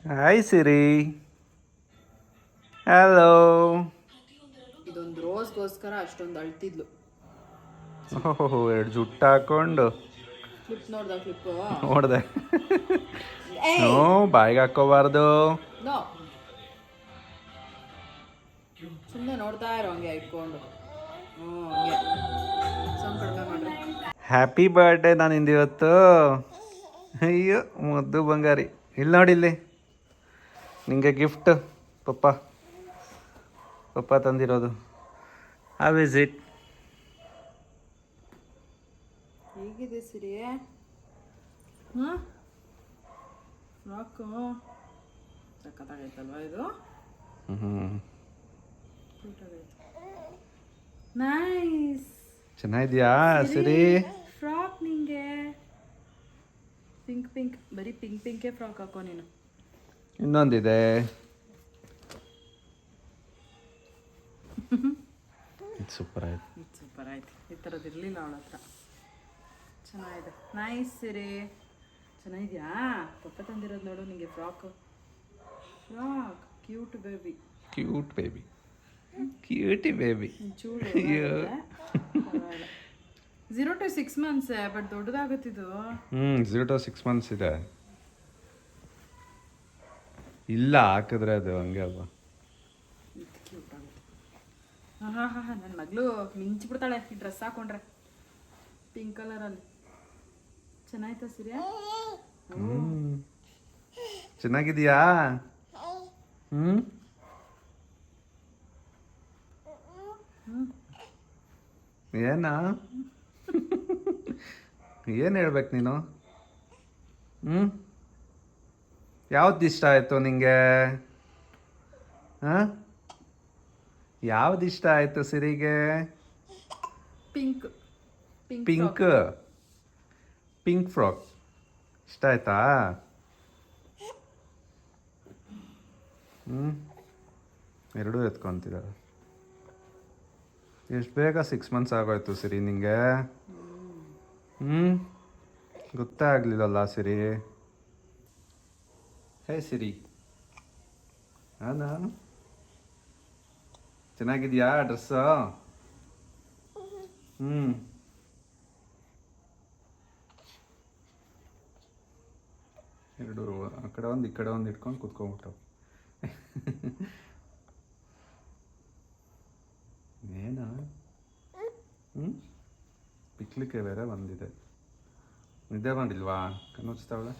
Hi ಸಿರಿ. Hello. ಇದೊಂದು ರೋಸ್ಗೋಸ್ಕರ ಅಷ್ಟೊಂದು ಅಳ್ತಿದ್ಲು. ಓಹೋ, ಎರಡು ಜುಟ್ಟು ಹಾಕೊಂಡು ಕ್ಲಿಪ್ ನೋಡ್ದ ಕ್ಲಿಪ್ಪು ನೋಡ್ದೆ. ನೋ, ಬಾಯಿಗೆ ಹಾಕೋಬಾರ್ದು. ನೋ, ಸುಮ್ಮನೆ ನೋಡ್ತಾ ಇರೋ ಹಂಗೆ ಇಟ್ಕೊಂಡು. ಹಂಗೆ ಸೌಂಡ್ ಕಡಿಮೆ ಮಾಡ್ರಿ. ಹ್ಯಾಪಿ ಬರ್ಡೇ ನಾನಿಂದ ಇವತ್ತು. ಅಯ್ಯೋ ಮುದ್ದು ಬಂಗಾರಿ. ಇಲ್ಲಿ ನೋಡಿ, ಇಲ್ಲಿ ನಿಂಗೆ ಗಿಫ್ಟ್ ಪಪ್ಪ ತಂದಿರೋದು. How is it? ಹೇಗಿದೆ ಸಿರಿ? ಫ್ರಾಕು ಸಕ್ಕತ್ತಾಗೈತಲ್ವಾ ಇದು? ನೈಸ್. ಚೆನ್ನಾಗಿದ್ಯಾ ಸಿರಿ? ಫ್ರಾಕ್ ನಿಂಗೆ ಪಿಂಕ್ ಬರೀ ಪಿಂಕೇ ಫ್ರಾಕ್ ಹಾಕೋ ನೀನು. ಇನ್ನೊಂದಿದೆ. ಸೂಪರ್ ಆಯ್ತು. ಈ ಥರದ್ದು ಇರಲಿಲ್ಲ ಅವಳ ಹತ್ರ. ಚೆನ್ನಾಗಿದೆ. ನೈಸ್ ಸಿರಿ. ಚೆನ್ನಾಗಿದ್ಯಾ? ಪಪ್ಪ ತಂದಿರೋದು ನೋಡು ನಿಂಗೆ ಫ್ರಾಕ್. Cutie baby. ಚೂಡು 0 to 6 months, ಬಟ್ ದೊಡ್ಡದಾಗುತ್ತಿದ್ದು. 0 to 6 months ಇದೆ. ಇಲ್ಲ ಹಾಕಿದ್ರೆ ಅದು ಹಂಗೆ ಅಲ್ವಾ? ಕ್ಯೂಟ್ ಆಗುತ್ತೆ. ನನ್ನ ಮಗಳು ಮಿಂಚಿಬಿಡ್ತಾಳೆ ಈ ಡ್ರೆಸ್ ಹಾಕೊಂಡ್ರೆ. ಪಿಂಕ್ ಕಲರಲ್ಲಿ ಚೆನ್ನಾಯ್ತಾ ಸಿರಿಯಾ? ಚೆನ್ನಾಗಿದೆಯಾ? ಏನ ಏನು ಹೇಳ್ಬೇಕು ನೀನು? ಯಾವ್ದು ಇಷ್ಟ ಆಯಿತು ನಿಂಗೆ? ಯಾವ್ದು ಇಷ್ಟ ಆಯಿತು ಸಿರಿಗೆ? ಪಿಂಕ್ ಫ್ರಾಕ್ ಇಷ್ಟ ಆಯ್ತಾ? ಎರಡೂ ಎತ್ಕೊಂತಿದ್ದಾರೆ. ಎಷ್ಟು ಬೇಗ 6 months ಆಗೋಯ್ತು ಸಿರಿ ನಿಂಗೆ. ಗೊತ್ತೇ ಆಗಲಿಲ್ಲಲ್ಲ ಸಿರಿ. ಹೇ ಸಿರಿ, ನಾನು ಚೆನ್ನಾಗಿದೆಯಾ ಡ್ರೆಸ್ಸು? ಎರಡು ಆ ಕಡೆ ಒಂದು ಈ ಕಡೆ ಒಂದು ಇಟ್ಕೊಂಡು ಕೂತ್ಕೊಂಡ್ಬಿಟ್ಟು. ಏನು ಪಿಕ್ಲಿಕ್ಕೆ ಬೇರೆ ಬಂದಿದೆ. ನಿದ್ದೆ ಮಾಡಿಲ್ವಾ? ಕಣ್ಣುಚ್ತಾವಳೆ.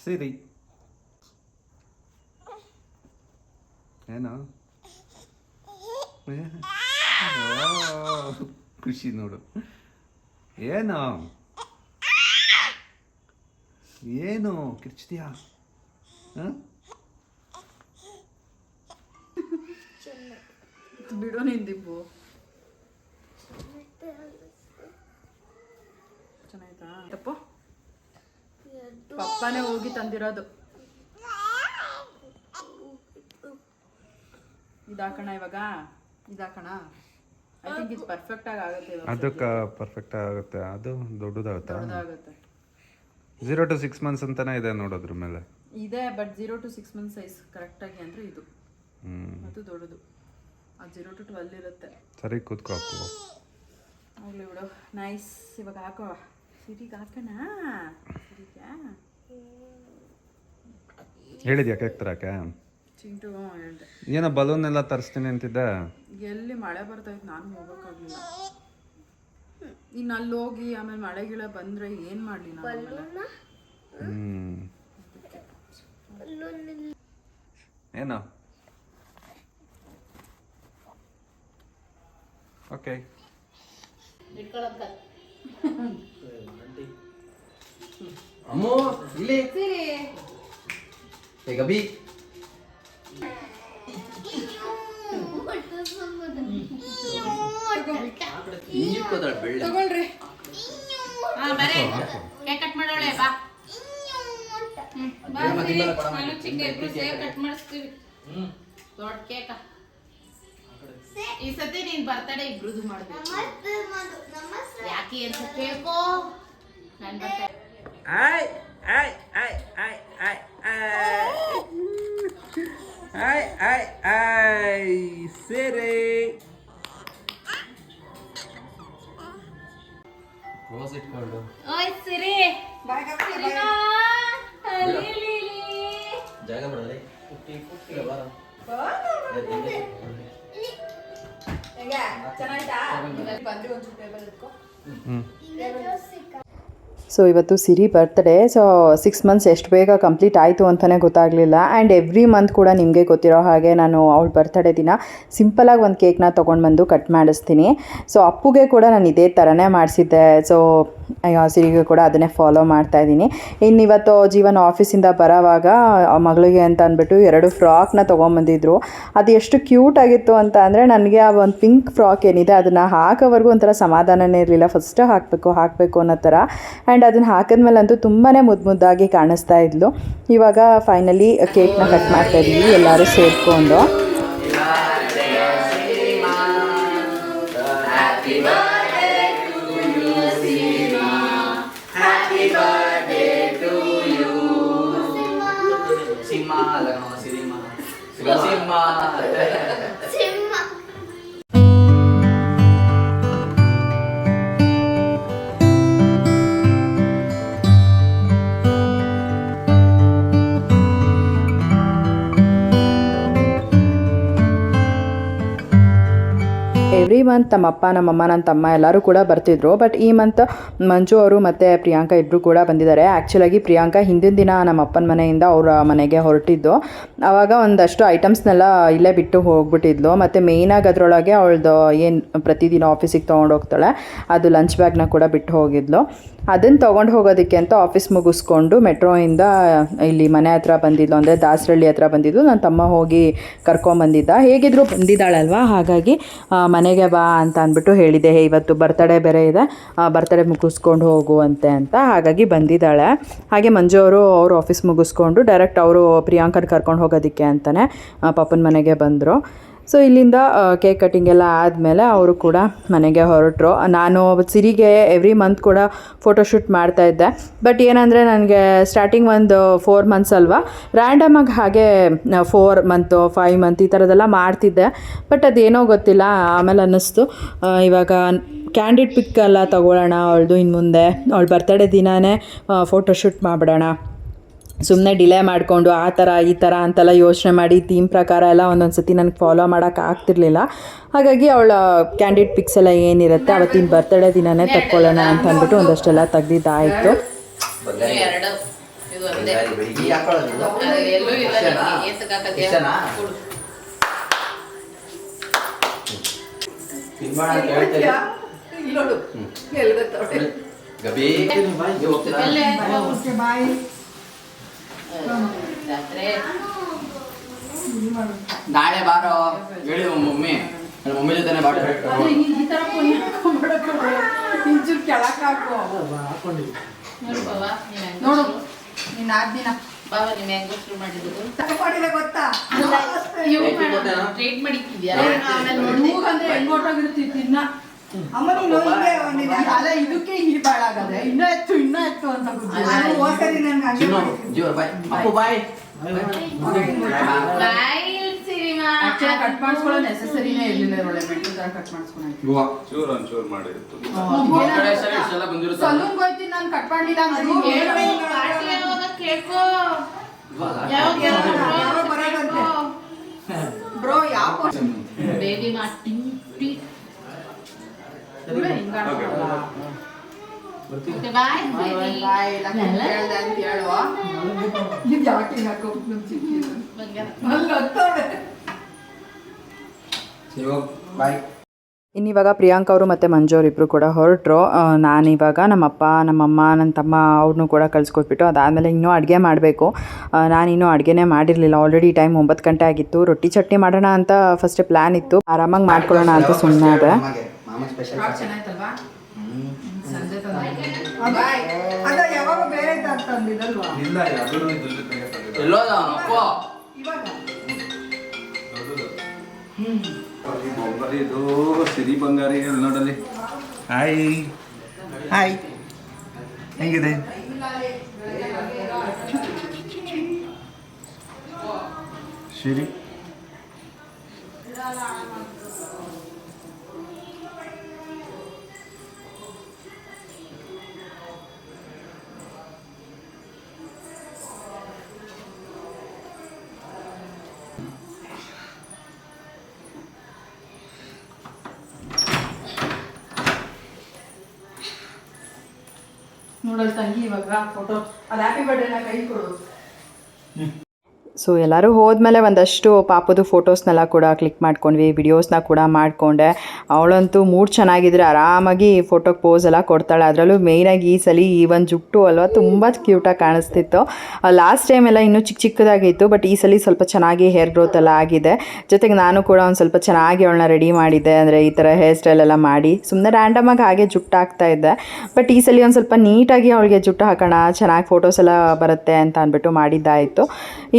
ಸಿರಿ ಏನೋ ಖುಷಿ ನೋಡು. ಏನು ಕಿರ್ಚ್ತೀಯಾ? ಬಿಡು ನಿಂದಿಬ್ಬು. ಚೆನ್ನಾಯ್ತಾ? ತಪ್ಪು ಪಪ್ಪನೇ ಹೋಗಿ ತಂದಿರೋದು. ಇದಾಕಣ ಇವಾಗ ಇದಾಕಣ. ಐ ಥಿಂಕ್ ಇದು ಪರ್ಫೆಕ್ಟ್ ಆಗುತ್ತೆ. ಅದಕ್ಕೆ ಪರ್ಫೆಕ್ಟ್ ಆಗುತ್ತೆ. ಅದು ದೊಡ್ಡದಾಗುತ್ತೆ. 0 to 6 months ಅಂತಾನೆ ಇದೆ ನೋಡೋದ್ರ ಮೇಲೆ ಇದೆ. ಬಟ್ 0 to 6 months ಸೈಜ್ ಕರೆಕ್ಟಾಗಿ ಅಂದರೆ ಇದು ಅದು ದೊಡ್ಡದು. ಅದು 0 to 12 ಇರುತ್ತೆ. ಸರಿ ಕೂತ್ಕೋ. ಹೋಗ್ಲಿ ಬಿಡು. ನೈಸ್. ಇವಾಗ ಹಾಕೋ ಸಿರಿಗೆ. ಹಾಕೋಣ ಸಿರಿಗೆ. ಹೇಳಿದ್ಯಾ ಕೇಕ್ ತರಕ್ಕೆ? ಚಿಂಟು ಹೇಳಿದೆ. ಏನೋ ಬಲೂನ್ ಎಲ್ಲ ತರಿಸ್ತೀನಿ ಅಂತಿದ್ದೆ. ಎಲ್ಲಿ ಮಳೆ ಬರ್ತಾಯಿತ್ತು, ನಾನು ಹೋಗೋಕ್ಕಾಗಲಿಲ್ಲ. ಇನ್ನು ಅಲ್ಲಿ ಹೋಗಿ ಆಮೇಲೆ ಮಳೆ ಗಿಳೆ ಬಂದರೆ ಏನು ಮಾಡಲಿ ನಾನು? ಏನೋ ಓಕೆ. ಅಮ್ಮೋ ಇಲ್ಲಿ ಗಬಿ ತಗೊಳ್ರಿ. ಕೇಕ್ ಕಟ್ ಮಾಡೋಳೆ ಬಾ. ನಾನು ಚಿಕ್ಕ ಕಟ್ ಮಾಡಿಸ್ತೀವಿ. ದೊಡ್ಡ ಕೇಕ ಈ ಸತಿ ನೀನ್ ಬರ್ತಡೆ ಇಬ್ರುದು ಮಾಡ್ಬೇಕು. ಯಾಕೆ ಅಂತ ಕೇಳ್ಕೋ. ನಾನು ಬರ್ತೆ. ಆಯ್ ಆಯ್ ಆಯ್ ಆಯ್ ಆಯ್ ಆಯ್ ಆಯ್ ಆಯ್ ಸರಿ. ರೋಸ್ ಇಟ್ಕೊಂಡು ಓಯ್ ಸಿರಿ ಸಿರಿಮಾ, ಅಲಿಲಿ. ಜಾಗ ಬಿಡಲಿ. ಸೊ ಇವತ್ತು ಸಿರಿ ಬರ್ತ್ಡೇ. ಸೊ 6 ಮಂತ್ಸ್ ಎಷ್ಟು ಬೇಗ ಕಂಪ್ಲೀಟ್ ಆಯಿತು ಅಂತಲೇ ಗೊತ್ತಾಗಲಿಲ್ಲ. ಆ್ಯಂಡ್ ಎವ್ರಿ ಮಂತ್ ಕೂಡ ನಿಮಗೆ ಗೊತ್ತಿರೋ ಹಾಗೆ ನಾನು ಅವಳ ಬರ್ತ್ಡೇ ದಿನ ಸಿಂಪಲಾಗಿ ಒಂದು ಕೇಕ್ನ ತೊಗೊಂಡು ಕಟ್ ಮಾಡಿಸ್ತೀನಿ. ಸೊ ಅಪ್ಪುಗೆ ಕೂಡ ನಾನು ಇದೇ ಥರನೇ ಮಾಡಿಸಿದ್ದೆ. ಸೊ ಸಿರಿಗೆ ಕೂಡ ಅದನ್ನೇ ಫಾಲೋ ಮಾಡ್ತಾಯಿದ್ದೀನಿ. ಇನ್ನು ಇವತ್ತು ಜೀವನ ಆಫೀಸಿಂದ ಬರೋವಾಗ ಮಗಳಿಗೆ ಅಂತ ಅಂದ್ಬಿಟ್ಟು 2 ಫ್ರಾಕ್ನ ತೊಗೊಂಬಂದಿದ್ರು. ಅದು ಎಷ್ಟು ಕ್ಯೂಟ್ ಆಗಿತ್ತು ಅಂತ ಅಂದರೆ ನನಗೆ ಆ ಒಂದು ಪಿಂಕ್ ಫ್ರಾಕ್ ಏನಿದೆ ಅದನ್ನು ಹಾಕೋವರೆಗೂ ಒಂಥರ ಸಮಾಧಾನನೇ ಇರಲಿಲ್ಲ. ಫಸ್ಟ್ ಹಾಕಬೇಕು ಅನ್ನೋ ಥರ. ಆ್ಯಂಡ್ ಅದನ್ನು ಹಾಕಿದ್ಮೇಲಂತೂ ತುಂಬಾ ಮುದ್ದಾಗಿ ಕಾಣಿಸ್ತಾ ಇದ್ಲು. ಇವಾಗ ಫೈನಲಿ ಕೇಕ್ನ ಕಟ್ ಮಾಡ್ತಾಯಿದ್ವಿ ಎಲ್ಲರೂ ಸೇರಿಕೊಂಡು. ಎವ್ರಿ ಮಂತ್ ನಮ್ಮಪ್ಪ ನಮ್ಮಮ್ಮ ನನ್ನ ತಮ್ಮ ಎಲ್ಲರೂ ಕೂಡ ಬರ್ತಿದ್ರು. ಬಟ್ ಈ ಮಂತ್ ಮಂಜು ಅವರು ಮತ್ತು ಪ್ರಿಯಾಂಕಾ ಇಬ್ಬರು ಕೂಡ ಬಂದಿದ್ದಾರೆ. ಆ್ಯಕ್ಚುಲಾಗಿ ಪ್ರಿಯಾಂಕಾ ಹಿಂದಿನ ದಿನ ನಮ್ಮ ಅಪ್ಪನ ಮನೆಯಿಂದ ಅವರ ಮನೆಗೆ ಹೊರಟಿದ್ದು. ಆವಾಗ ಒಂದಷ್ಟು ಐಟಮ್ಸ್ನೆಲ್ಲ ಇಲ್ಲೇ ಬಿಟ್ಟು ಹೋಗ್ಬಿಟ್ಟಿದ್ಲು. ಮತ್ತು ಮೇಯ್ನಾಗಿ ಅದರೊಳಗೆ ಅವಳದು ಏನು ಪ್ರತಿದಿನ ಆಫೀಸಿಗೆ ತೊಗೊಂಡೋಗ್ತಾಳೆ ಅದು ಲಂಚ್ ಬ್ಯಾಗ್ನ ಕೂಡ ಬಿಟ್ಟು ಹೋಗಿದ್ಲು. ಅದನ್ನು ತೊಗೊಂಡು ಹೋಗೋದಕ್ಕೆ ಅಂತ ಆಫೀಸ್ ಮುಗಿಸ್ಕೊಂಡು ಮೆಟ್ರೋಯಿಂದ ಇಲ್ಲಿ ಮನೆ ಹತ್ರ ಬಂದಿದ್ಲು, ಅಂದರೆ ದಾಸರಳ್ಳಿ ಹತ್ರ ಬಂದಿದ್ಲು. ನನ್ನ ತಮ್ಮ ಹೋಗಿ ಕರ್ಕೊಂಬಂದಿದ್ದ. ಹೇಗಿದ್ರು ಬಂದಿದ್ದಾಳಲ್ವ, ಹಾಗಾಗಿ ಮನೆಗೆ ಬಾ ಅಂತ ಅಂದ್ಬಿಟ್ಟು ಹೇಳಿದೆ. ಇವತ್ತು ಬರ್ತಡೇ ಬೇರೆ ಇದೆ, ಬರ್ತಡೇ ಮುಗಿಸ್ಕೊಂಡು ಹೋಗುವಂತೆ ಅಂತ. ಹಾಗಾಗಿ ಬಂದಿದ್ದಾಳೆ. ಹಾಗೆ ಮಂಜು ಅವರು ಅವ್ರ ಆಫೀಸ್ ಮುಗಿಸ್ಕೊಂಡು ಡೈರೆಕ್ಟ್ ಅವರು ಪ್ರಿಯಾಂಕನ ಕರ್ಕೊಂಡು ಹೋಗೋದಕ್ಕೆ ಅಂತಲೇ ಪಾಪನ ಮನೆಗೆ ಬಂದರು. ಸೊ ಇಲ್ಲಿಂದ ಕೇಕ್ ಕಟ್ಟಿಂಗ್ ಎಲ್ಲ ಆದಮೇಲೆ ಅವರು ಕೂಡ ಮನೆಗೆ ಹೊರಟರು. ನಾನು ಸಿರಿಗೆ ಎವ್ರಿ ಮಂತ್ ಕೂಡ ಫೋಟೋಶೂಟ್ ಮಾಡ್ತಾಯಿದ್ದೆ. ಬಟ್ ಏನಂದರೆ ನನಗೆ ಸ್ಟಾರ್ಟಿಂಗ್ ಒಂದು 4 ಮಂತ್ಸ್ ಅಲ್ವಾ, ರ್ಯಾಂಡಮಾಗಿ ಹಾಗೆ 4 ಮಂತು 5 ಮಂತ್ ಈ ಥರದ್ದೆಲ್ಲ ಮಾಡ್ತಿದ್ದೆ. ಬಟ್ ಅದೇನೋ ಗೊತ್ತಿಲ್ಲ, ಆಮೇಲೆ ಅನ್ನಿಸ್ತು ಇವಾಗ ಕ್ಯಾಂಡಿಡ್ ಪಿಕ್ ಎಲ್ಲ ತೊಗೊಳ್ಳೋಣ ಅವಳದು. ಇನ್ನು ಮುಂದೆ ಅವಳ ಬರ್ತಡೇ ದಿನವೇ ಫೋಟೋಶೂಟ್ ಮಾಡಿಬಿಡೋಣ. ಸುಮ್ಮನೆ ಡಿಲೇ ಮಾಡಿಕೊಂಡು ಆ ಥರ ಈ ಥರ ಅಂತೆಲ್ಲ ಯೋಚನೆ ಮಾಡಿ ಥೀಮ್ ಪ್ರಕಾರ ಎಲ್ಲ ಒಂದೊಂದು ಸತಿ ನನಗೆ ಫಾಲೋ ಮಾಡೋಕ್ಕೆ ಆಗ್ತಿರ್ಲಿಲ್ಲ. ಹಾಗಾಗಿ ಅವಳ ಕ್ಯಾಂಡಿಡ್ ಪಿಕ್ಸ್ ಎಲ್ಲ ಏನಿರುತ್ತೆ ಅವತ್ತಿನ ಬರ್ತಡೇ ದಿನವೇ ತಕ್ಕೊಳ್ಳೋಣ ಅಂತ ಅಂದ್ಬಿಟ್ಟು ಒಂದಷ್ಟೆಲ್ಲ ತೆಗ್ದಿದ್ದಾಯಿತು. ಎರಡು ಇದು ಒಂದೇ. ಎಲ್ಲೂ ಇಲ್ಲ ಏತಕ್ಕಾಕತ್ಯ ಕೊಡು. ನಾಳೆ ಬಾರೋ ಹೇಳಿ ಮಮ್ಮಿ, ನನ್ನ ಮಮ್ಮಿ ಜೊತೆನೆ ಬಾಟ ನೋಡು ನೀನು 4 ದಿನ ಬಾಬಾ ನಿಮ್ಮ ಹೆಂಗ್ ಶುರು ಮಾಡಿದ್ದು ಗೊತ್ತಾ? ಟ್ರೀಟ್ ಮಾಡಿದ್ಯಾ? ಅಂದ್ರೆ ಹೆಂಗ್ ಹೊರಟೋಗಿರ್ತಿದ್ದಿನ್ನ ಅಮ್ಮ ನೀನು ಅಲ್ಲ ಇದಕ್ಕೆ ಹಿಡಿಬಾಳಾಗದ್ರೆ ಇನ್ನೂ ಎತ್ತು ಅಂತ ಹೋದ್ಸರಿ ಜೀವ ಬಾಯ್ ಅಪ್ಪು ಬಾಯ್ ಕಟ್ ಮಾಡಿಸ್ಕೊಳ್ಳೋ ನೆಸೆಸರಿನೇ ಇರಲಿಲ್ಲ. ಒಳ್ಳೆ ಮೆಂಟಲ್ ತರ ಕಟ್ ಮಾಡಿಸ್ಕೊಂಡು ಸಲೂನ್ ಹೋಯ್ತೀನಿ ನಾನು ಕಟ್ ಮಾಡಲಿಲ್ಲ. ಬ್ರೋ ಯಾವ ಬೇಬಿ ಮಾಡಿ ಇನ್ನಿವಾಗ ಪ್ರಿಯಾಂಕಾ ಅವರು ಮತ್ತು ಮಂಜು ಅವರಿಬ್ಬರು ಕೂಡ ಹೊರಟರು. ನಾನಿವಾಗ ನಮ್ಮಪ್ಪ ನಮ್ಮಮ್ಮ ನನ್ನ ತಮ್ಮ ಅವ್ರನ್ನೂ ಕೂಡ ಕಳಿಸ್ಕೊಟ್ಬಿಟ್ಟು ಅದಾದಮೇಲೆ ಇನ್ನೂ ಅಡುಗೆ ಮಾಡಬೇಕು. ನಾನಿನ್ನೂ ಅಡುಗೆನೇ ಮಾಡಿರಲಿಲ್ಲ. ಆಲ್ರೆಡಿ ಟೈಮ್ 9 ಗಂಟೆ ಆಗಿತ್ತು. ರೊಟ್ಟಿ ಚಟ್ನಿ ಮಾಡೋಣ ಅಂತ ಫಸ್ಟ್ ಪ್ಲ್ಯಾನ್ ಇತ್ತು, ಆರಾಮಾಗಿ ಮಾಡ್ಕೊಳ್ಳೋಣ ಅಂತ ಸುಮ್ಮನೆ ಅದೇ. ಸಿರಿ ಬಂಗಾರಿ ನೋಡಲಿ. ಹಾಯ್ ಹಾಯ್ ಹೆಂಗಿದೆ? ಶಿರಿ ನೋಡಲ್ ತಂಗಿ ಇವಾಗ ಫೋಟೋ ಅದು ಹ್ಯಾಪಿ ಬರ್ಡೇನ ಕೈ ಕೊಡು. ಸೊ ಎಲ್ಲರೂ ಹೋದ್ಮೇಲೆ ಒಂದಷ್ಟು ಪಾಪದು ಫೋಟೋಸ್ನೆಲ್ಲ ಕೂಡ ಕ್ಲಿಕ್ ಮಾಡ್ಕೊಂಡ್ವಿ, ವಿಡಿಯೋಸ್ನ ಕೂಡ ಮಾಡಿಕೊಂಡೆ. ಅವಳಂತೂ ಮೂಡ್ ಚೆನ್ನಾಗಿದ್ರೆ ಆರಾಮಾಗಿ ಫೋಟೋಗೆ ಪೋಸ್ ಎಲ್ಲ ಕೊಡ್ತಾಳೆ. ಅದರಲ್ಲೂ ಮೇಯ್ನಾಗಿ ಈ ಸಲ ಈ ಒಂದು ಜುಟ್ಟು ಅಲ್ವಾ ತುಂಬ ಕ್ಯೂಟಾಗಿ ಕಾಣಿಸ್ತಿತ್ತು. ಲಾಸ್ಟ್ ಟೈಮ್ ಎಲ್ಲ ಇನ್ನೂ ಚಿಕ್ಕದಾಗಿತ್ತು, ಬಟ್ ಈ ಸಲ ಸ್ವಲ್ಪ ಚೆನ್ನಾಗಿ ಹೇರ್ ಗ್ರೋತ್ ಎಲ್ಲ ಆಗಿದೆ. ಜೊತೆಗೆ ನಾನು ಕೂಡ ಒಂದು ಸ್ವಲ್ಪ ಚೆನ್ನಾಗಿ ಅವಳನ್ನ ರೆಡಿ ಮಾಡಿದ್ದೆ, ಅಂದರೆ ಈ ಥರ ಹೇರ್ ಸ್ಟೈಲ್ ಎಲ್ಲ ಮಾಡಿ ಸುಮ್ಮನೆ ರ್ಯಾಂಡಮಾಗಿ ಹಾಗೆ ಜುಟ್ಟು ಹಾಕ್ತಾ ಇದ್ದೆ. ಬಟ್ ಈ ಸಲ ಒಂದು ಸ್ವಲ್ಪ ನೀಟಾಗಿ ಅವಳಿಗೆ ಜುಟ್ಟು ಹಾಕೋಣ, ಚೆನ್ನಾಗಿ ಫೋಟೋಸ್ ಎಲ್ಲ ಬರುತ್ತೆ ಅಂತ ಅಂದ್ಬಿಟ್ಟು ಮಾಡಿದ್ದಾಯಿತು.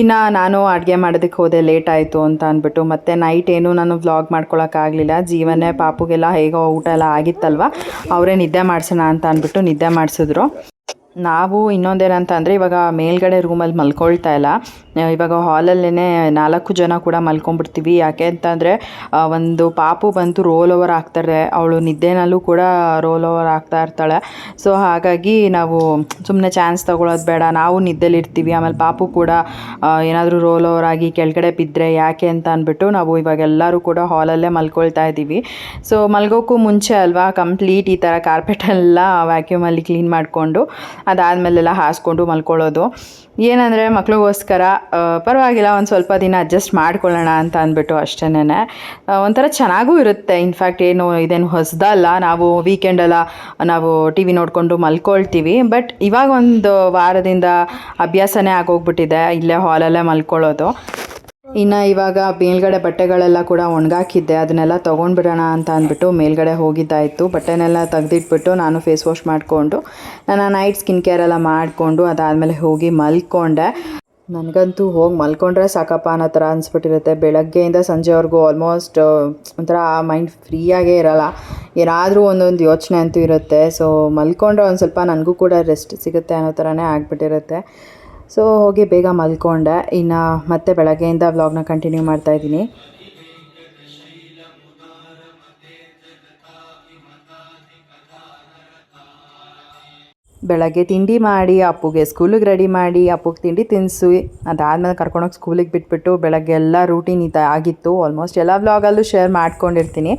ಇನ್ನು ನಾನು ಅಡುಗೆ ಮಾಡೋದಕ್ಕೆ ಹೋದೆ, ಲೇಟ್ ಆಯಿತು ಅಂತ ಅಂದ್ಬಿಟ್ಟು. ಮತ್ತು ನೈಟ್ ಏನು ನಾನು ವ್ಲಾಗ್ ಮಾಡ್ಕೊಳಕ್ಕಾಗಲಿಲ್ಲ. ಜೀವನೇ ಪಾಪುಗೆಲ್ಲ ಹೇಗೋ ಊಟ ಎಲ್ಲ ಆಗಿತ್ತಲ್ವ, ಅವರೇ ನಿದ್ದೆ ಮಾಡಿಸೋಣ ಅಂತ ಅಂದ್ಬಿಟ್ಟು ನಿದ್ದೆ ಮಾಡಿಸಿದ್ರು. ನಾವು ಇನ್ನೊಂದೇನಂತ ಅಂದರೆ ಇವಾಗ ಮೇಲ್ಗಡೆ ರೂಮಲ್ಲಿ ಮಲ್ಕೊಳ್ತಾ ಇಲ್ಲ, ಇವಾಗ ಹಾಲಲ್ಲೇ 4 ಜನ ಕೂಡ ಮಲ್ಕೊಂಡ್ಬಿಡ್ತೀವಿ. ಯಾಕೆ ಅಂತಂದರೆ ಒಂದು ಪಾಪು ಬಂತು ರೋಲ್ ಓವರ್ ಆಗ್ತಾರೆ, ಅವಳು ನಿದ್ದೆನಲ್ಲೂ ಕೂಡ ರೋಲ್ ಓವರ್ ಆಗ್ತಾ ಇರ್ತಾಳೆ. ಸೊ ಹಾಗಾಗಿ ನಾವು ಸುಮ್ಮನೆ ಚಾನ್ಸ್ ತೊಗೊಳೋದು ಬೇಡ, ನಾವು ನಿದ್ದೆಲಿರ್ತೀವಿ, ಆಮೇಲೆ ಪಾಪು ಕೂಡ ಏನಾದರೂ ರೋಲ್ ಓವರ್ ಆಗಿ ಕೆಳಗಡೆ ಬಿದ್ದರೆ ಯಾಕೆ ಅಂತ ಅಂದ್ಬಿಟ್ಟು ನಾವು ಇವಾಗ ಎಲ್ಲರೂ ಕೂಡ ಹಾಲಲ್ಲೇ ಮಲ್ಕೊಳ್ತಾ ಇದ್ದೀವಿ. ಸೊ ಮಲ್ಗೋಕ್ಕೂ ಮುಂಚೆ ಅಲ್ವಾ ಕಂಪ್ಲೀಟ್ ಈ ಥರ ಕಾರ್ಪೆಟೆಲ್ಲ ವ್ಯಾಕ್ಯೂಮಲ್ಲಿ ಕ್ಲೀನ್ ಮಾಡಿಕೊಂಡು ಅದಾದಮೇಲೆಲ್ಲ ಹಾಸ್ಕೊಂಡು ಮಲ್ಕೊಳ್ಳೋದು. ಏನಂದರೆ ಮಕ್ಳಿಗೋಸ್ಕರ ಪರವಾಗಿಲ್ಲ, ಒಂದು ಸ್ವಲ್ಪ ದಿನ ಅಡ್ಜಸ್ಟ್ ಮಾಡ್ಕೊಳ್ಳೋಣ ಅಂತ ಅಂದ್ಬಿಟ್ಟು ಅಷ್ಟೇನೆ. ಒಂಥರ ಚೆನ್ನಾಗೂ ಇರುತ್ತೆ. ಇನ್ಫ್ಯಾಕ್ಟ್ ಇದೇನು ಹೊಸದಲ್ಲ, ನಾವು ವೀಕೆಂಡೆಲ್ಲ ನಾವು ಟಿ ವಿ ನೋಡಿಕೊಂಡು ಮಲ್ಕೊಳ್ತೀವಿ. ಬಟ್ ಇವಾಗ ಒಂದು ವಾರದಿಂದ ಅಭ್ಯಾಸನೇ ಆಗೋಗ್ಬಿಟ್ಟಿದೆ ಇಲ್ಲೇ ಹಾಲಲ್ಲೇ ಮಲ್ಕೊಳ್ಳೋದು. ಇನ್ನು ಇವಾಗ ಮೇಲ್ಗಡೆ ಬಟ್ಟೆಗಳೆಲ್ಲ ಕೂಡ ಒಣಗಾಕಿದ್ದೆ, ಅದನ್ನೆಲ್ಲ ತೊಗೊಂಡ್ಬಿಡೋಣ ಅಂತ ಅಂದ್ಬಿಟ್ಟು ಮೇಲ್ಗಡೆ ಹೋಗಿದ್ದಾಯಿತು. ಬಟ್ಟೆನೆಲ್ಲ ತೆಗೆದಿಟ್ಬಿಟ್ಟು ನಾನು ಫೇಸ್ ವಾಶ್ ಮಾಡಿಕೊಂಡು ನಾನು ನೈಟ್ ಸ್ಕಿನ್ ಕೇರ್ ಎಲ್ಲ ಮಾಡಿಕೊಂಡು ಅದಾದಮೇಲೆ ಹೋಗಿ ಮಲ್ಕೊಂಡೆ. ನನಗಂತೂ ಹೋಗಿ ಮಲ್ಕೊಂಡ್ರೆ ಸಾಕಪ್ಪ ಅನ್ನೋ ಥರ ಅನಿಸ್ಬಿಟ್ಟಿರುತ್ತೆ. ಬೆಳಗ್ಗೆಯಿಂದ ಸಂಜೆವರೆಗೂ ಆಲ್ಮೋಸ್ಟ್ ಒಂಥರ ಮೈಂಡ್ ಫ್ರೀಯಾಗೇ ಇರೋಲ್ಲ, ಏನಾದರೂ ಒಂದೊಂದು ಯೋಚನೆ ಅಂತೂ ಇರುತ್ತೆ. ಸೊ ಮಲ್ಕೊಂಡ್ರೆ ಒಂದು ಸ್ವಲ್ಪ ನನಗೂ ಕೂಡ ರೆಸ್ಟ್ ಸಿಗುತ್ತೆ ಅನ್ನೋ ಥರನೇ ಆಗಿಬಿಟ್ಟಿರುತ್ತೆ. ಸೊ ಹೋಗಿ ಬೇಗ ಮಲ್ಕೊಂಡೆ. ಇನ್ನು ಮತ್ತೆ ಬೆಳಗ್ಗೆಯಿಂದ ವ್ಲಾಗ್ನ ಕಂಟಿನ್ಯೂ ಮಾಡ್ತಾಯಿದ್ದೀನಿ. ಬೆಳಗ್ಗೆ ತಿಂಡಿ ಮಾಡಿ ಅಪ್ಪುಗೆ ಸ್ಕೂಲಿಗೆ ರೆಡಿ ಮಾಡಿ ಅಪ್ಪುಗೆ ತಿಂಡಿ ತಿನ್ನಿಸಿ ಅದಾದಮೇಲೆ ಕರ್ಕೊಂಡೋಗಿ ಸ್ಕೂಲಿಗೆ ಬಿಟ್ಬಿಟ್ಟು ಬೆಳಗ್ಗೆ ಎಲ್ಲ ರೂಟೀನ್ ಆಗಿತ್ತು. ಆಲ್ಮೋಸ್ಟ್ ಎಲ್ಲ ವ್ಲಾಗಲ್ಲೂ ಶೇರ್ ಮಾಡ್ಕೊಂಡಿರ್ತೀನಿ.